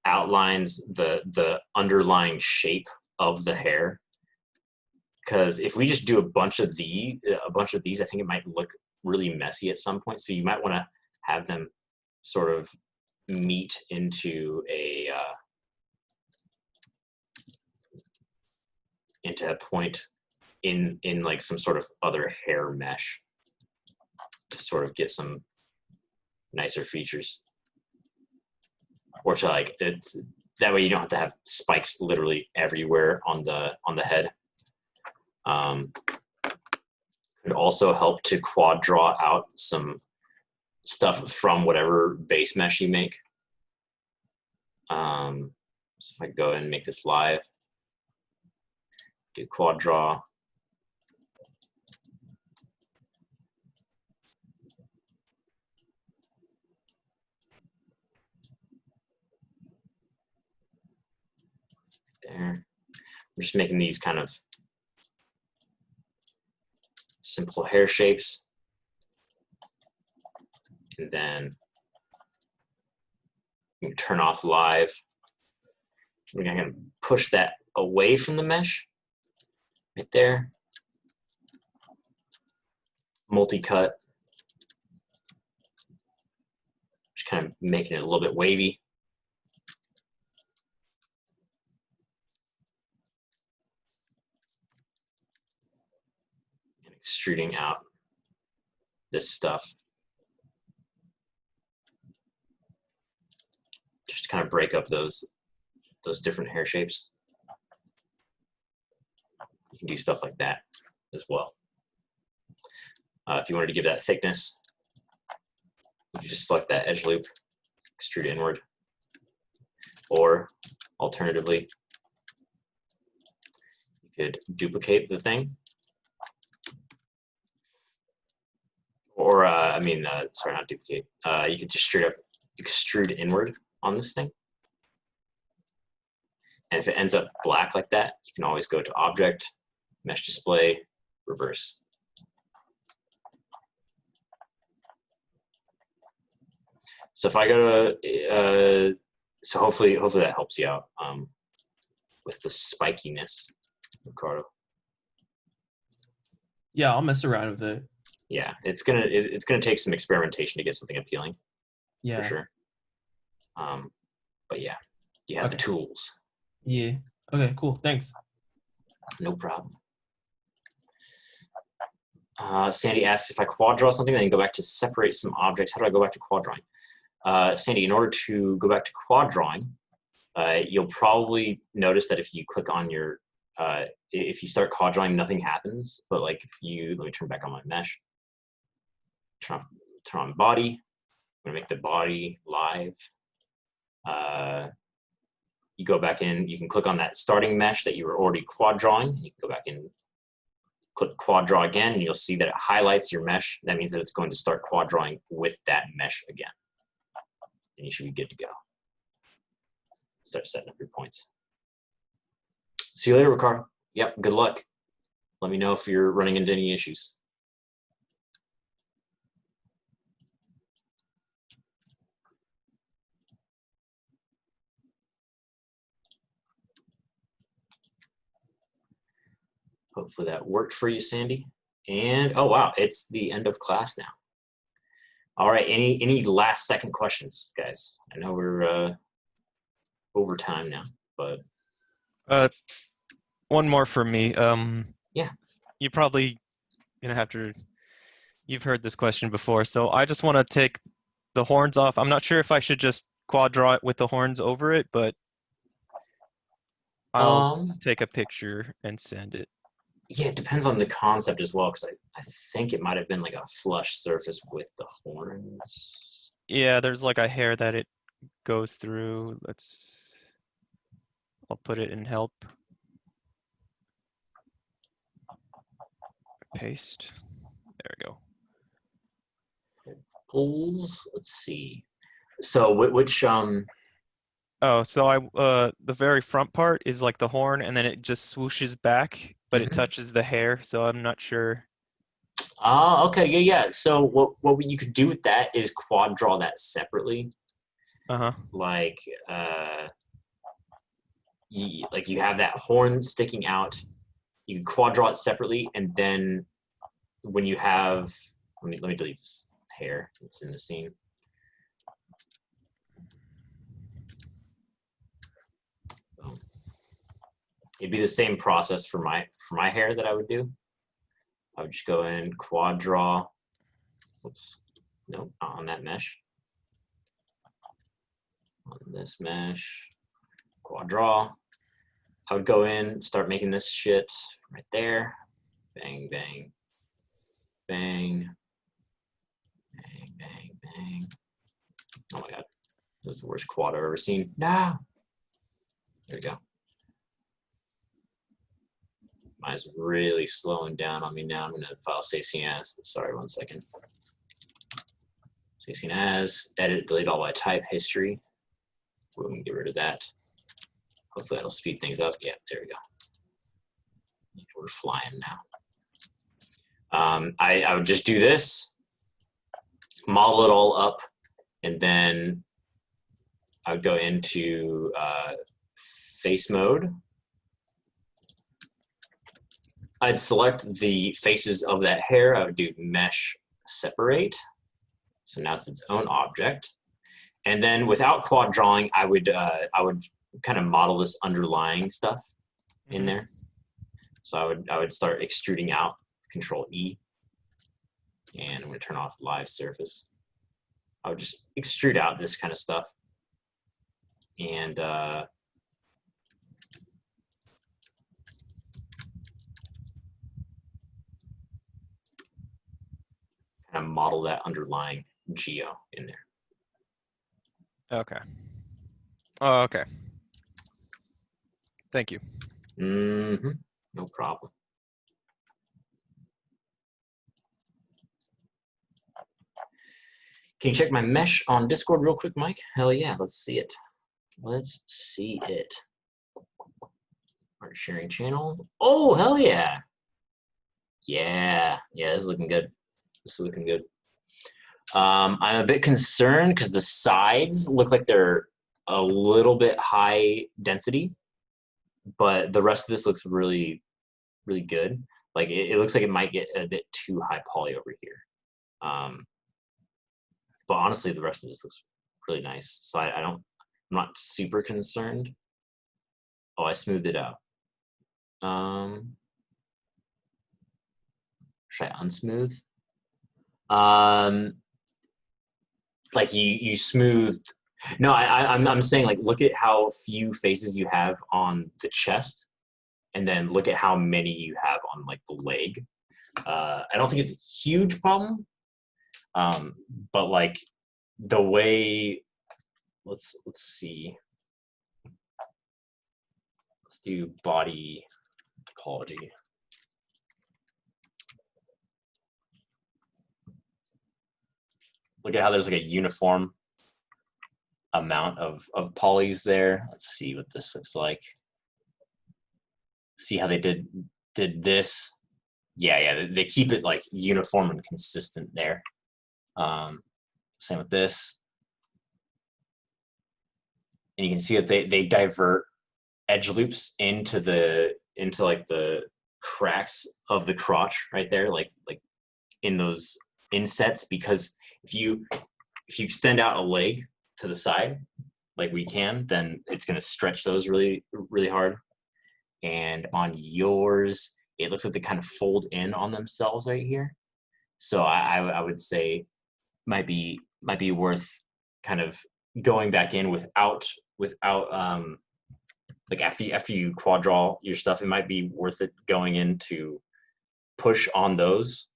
outlines the underlying shape of the hair. Because if we just do a bunch of these, I think it might look really messy at some point. So you might want to have them sort of meet into a point in like some sort of other hair mesh to sort of get some nicer features. Or to like that way you don't have to have spikes literally everywhere on the head. Could also help to quad draw out some stuff from whatever base mesh you make. So if I go and make this live, do quad draw. There. I'm just making these kind of simple hair shapes. And then turn off live. We're going to push that away from the mesh right there. Multi-cut. Just kind of making it a little bit wavy. And extruding out this stuff. Just to kind of break up those different hair shapes. You can do stuff like that as well. If you wanted to give that thickness, you can just select that edge loop, extrude inward. Or alternatively, you could duplicate the thing. Or, sorry, not duplicate. You could just straight up extrude inward on this thing. And if it ends up black like that, you can always go to Object, Mesh Display, Reverse. So if I go to, so hopefully that helps you out with the spikiness, Ricardo. Yeah, I'll mess around with it. Yeah, it's gonna take some experimentation to get something appealing. Yeah, for sure. But yeah, you have the tools. Yeah. Okay. Cool. Thanks. No problem. Sandy asks if I quad draw something, then go back to separate some objects. How do I go back to quad drawing? Sandy, in order to go back to quad drawing, you'll probably notice that if you click on your, if you start quad drawing, nothing happens. But like if you, let me turn back on my mesh. Turn on body. I'm gonna make the body live. You go back in, you can click on that starting mesh that you were already quad drawing. You can go back and click quad draw again, and you'll see that it highlights your mesh. That means that it's going to start quad drawing with that mesh again. And you should be good to go. Start setting up your points. See you later, Ricardo. Yep, good luck. Let me know if you're running into any issues. Hopefully that worked for you, Sandy. And oh wow, it's the end of class now. All right, any last second questions, guys? I know we're over time now, but one more for me. Yeah. You probably have to. You've heard this question before, so I just want to take the horns off. I'm not sure if I should just quad draw it with the horns over it, but I'll Um, take a picture and send it. yeah, it depends on the concept as well, because I think it might have been like a flush surface with the horns. Yeah, there's like a hair that it goes through. I'll put it in help. Paste. There we go. Pulls. Let's see. So which Oh, so the very front part is like the horn, and then it just swooshes back, but it Mhm. touches the hair. So I'm not sure. Okay, yeah. So what you could do with that is quad draw that separately. Uh-huh. Like like you have that horn sticking out. You can quad draw it separately, and then when you have, let me delete this hair that's in the scene. Boom. It'd be the same process for my hair that I would do. I would just go in, quad draw. Oops, no, not on that mesh. On this mesh, quad draw. I would go in, start making this shit right there. Bang, bang, bang, bang, bang, bang. Oh my god, that was the worst quad I've ever seen. No! There we go. Mine's really slowing down on me now. I'm gonna file saving as. Sorry, 1 second. Saving as, edit, delete all by type, history. Boom, get rid of that. Hopefully that'll speed things up. Yeah, there we go. We're flying now. I would just do this, model it all up, and then I would go into face mode. I'd select the faces of that hair. I would do mesh separate. So now it's its own object. And then without quad drawing, I would kind of model this underlying stuff in Mhm. there. So I would start extruding out, Control E, and I'm going to turn off live surface. I would just extrude out this kind of stuff, and kind of model that underlying geo in there. Okay. Oh, okay. Thank you. Mm-hmm. No problem. Can you check my mesh on Discord real quick, Mike? Hell yeah, let's see it. Let's see it. Art sharing channel. Oh, hell yeah. Yeah, this is looking good. This is looking good. I'm a bit concerned because the sides look like they're a little bit high density, but the rest of this looks really, really good. Like it looks like it might get a bit too high poly over here. But honestly, the rest of this looks really nice. So I'm not super concerned. Oh, I smoothed it out. Should I unsmooth? Like you smoothed. No, I'm saying, like, look at how few faces you have on the chest, and then look at how many you have on like the leg. I don't think it's a huge problem, but like the way, let's see. Let's do body topology. Look at how there's like a uniform amount of polys there. Let's see what this looks like. See how they did this. Yeah, they keep it like uniform and consistent there. Same with this. And you can see that they divert edge loops into like the cracks of the crotch right there, like in those insets, because if you extend out a leg to the side like we can, then it's going to stretch those really, really hard. And on yours, it looks like they kind of fold in on themselves right here. So I would say might be worth kind of going back in without like after you quad draw your stuff, it might be worth it going in to push on those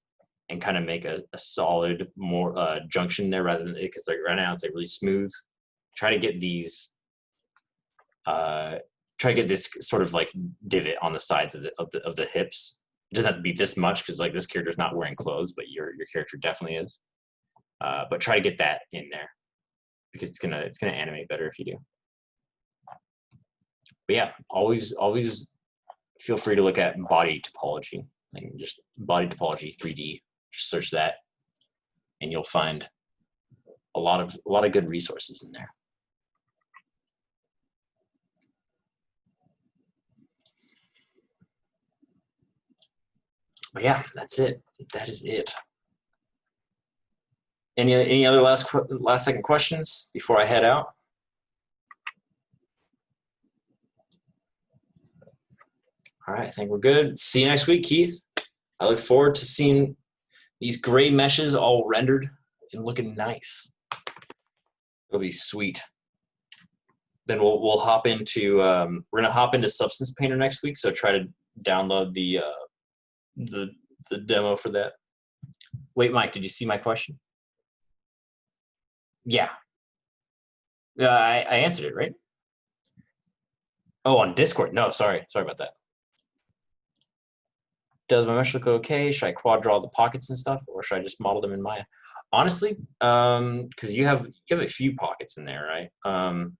and kind of make a solid more junction there rather than, because like right now it's like really smooth. Try to get these try to get this sort of like divot on the sides of the hips. It doesn't have to be this much because like this character's not wearing clothes, but your character definitely is. But try to get that in there because it's gonna animate better if you do. But yeah, always feel free to look at body topology. Like just body topology 3D. Just search that, and you'll find a lot of good resources in there. But yeah, that's it. That is it. Any other last second questions before I head out? All right, I think we're good. See you next week, Keith. I look forward to seeing these gray meshes all rendered and looking nice. It'll be sweet. Then we'll hop into we're gonna hop into Substance Painter next week. So try to download the demo for that. Wait, Mike, did you see my question? Yeah. I answered it, right? Oh, on Discord. No, sorry about that. Does my mesh look okay? Should I quad draw the pockets and stuff, or should I just model them in Maya? Honestly, because you have a few pockets in there, right?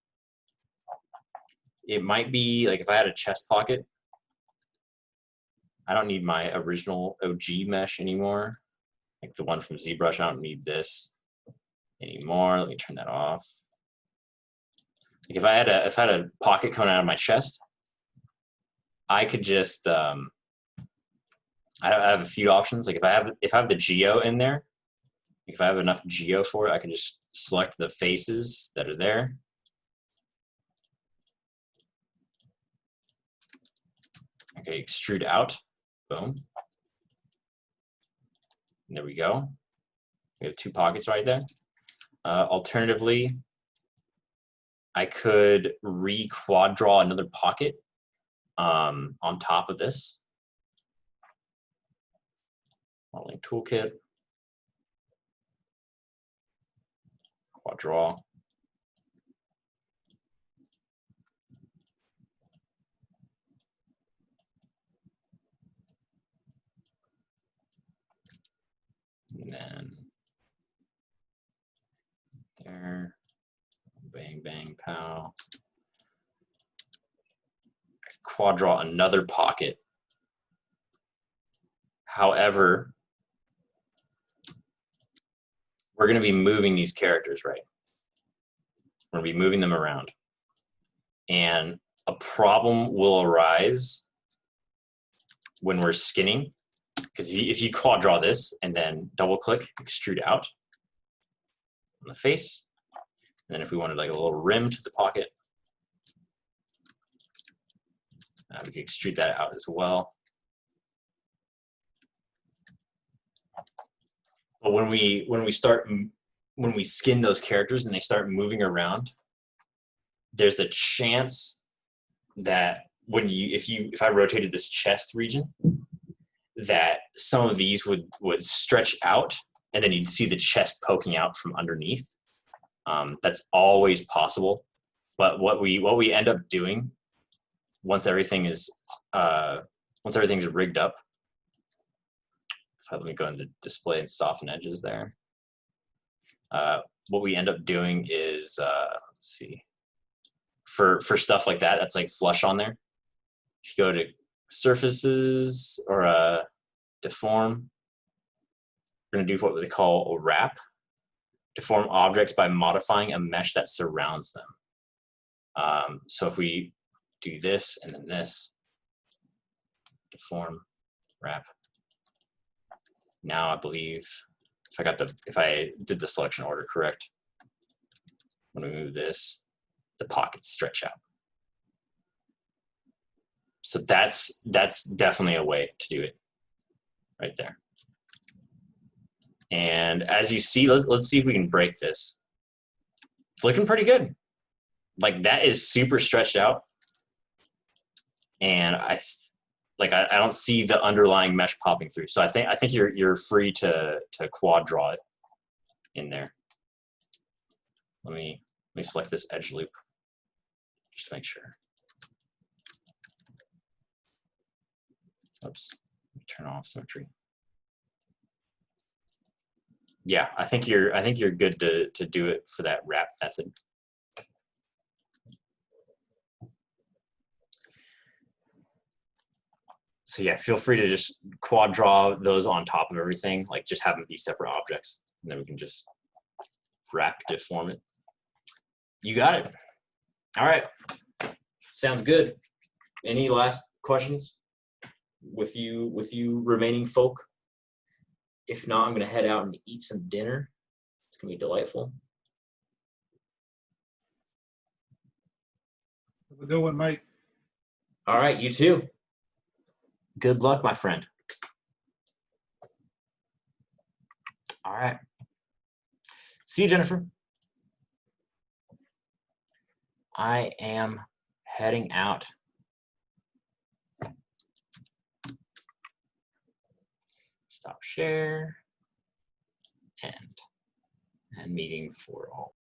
It might be like if I had a chest pocket, I don't need my original OG mesh anymore. Like the one from ZBrush, I don't need this anymore. Let me turn that off. Like if I had a pocket coming out of my chest, I could just I have a few options. Like if I have the geo in there, if I have enough geo for it, I can just select the faces that are there. Okay, extrude out. Boom. And there we go. We have two pockets right there. Alternatively, I could re-quad draw another pocket on top of this. Modeling toolkit. Quad draw. And then there, bang, bang, pow. Quad draw another pocket. However, we're going to be moving these characters, right? We're going to be moving them around. And a problem will arise when we're skinning. Because if you quad draw this and then double click, extrude out on the face, and then if we wanted like a little rim to the pocket, we can extrude that out as well. But when we skin those characters and they start moving around, there's a chance that if I rotated this chest region, that some of these would stretch out, and then you'd see the chest poking out from underneath. That's always possible. But what we end up doing once everything's rigged up. Let me go into display and soften edges there. What we end up doing is let's see. For stuff like that, that's like flush on there. If you go to surfaces or deform, we're going to do what they call a wrap. Deform objects by modifying a mesh that surrounds them. So if we do this and then this, deform, wrap. Now I believe if I did the selection order correct, when we move this, the pockets stretch out. So that's definitely a way to do it right there. And as you see, let's see if we can break this. It's looking pretty good. Like that is super stretched out. and I don't see the underlying mesh popping through. So I think you're free to quad draw it in there. Let me select this edge loop just to make sure. Oops, turn off symmetry. Yeah, I think you're good to do it for that wrap method. So yeah, feel free to just quad draw those on top of everything, like just have them be separate objects, and then we can just wrap deform it. You got it. All right, sounds good. Any last questions with you remaining folk? If not, I'm gonna head out and eat some dinner. It's gonna be delightful. Have a good one, Mike. All right, you too. Good luck, my friend. All right. See you, Jennifer. I am heading out. Stop share and meeting for all.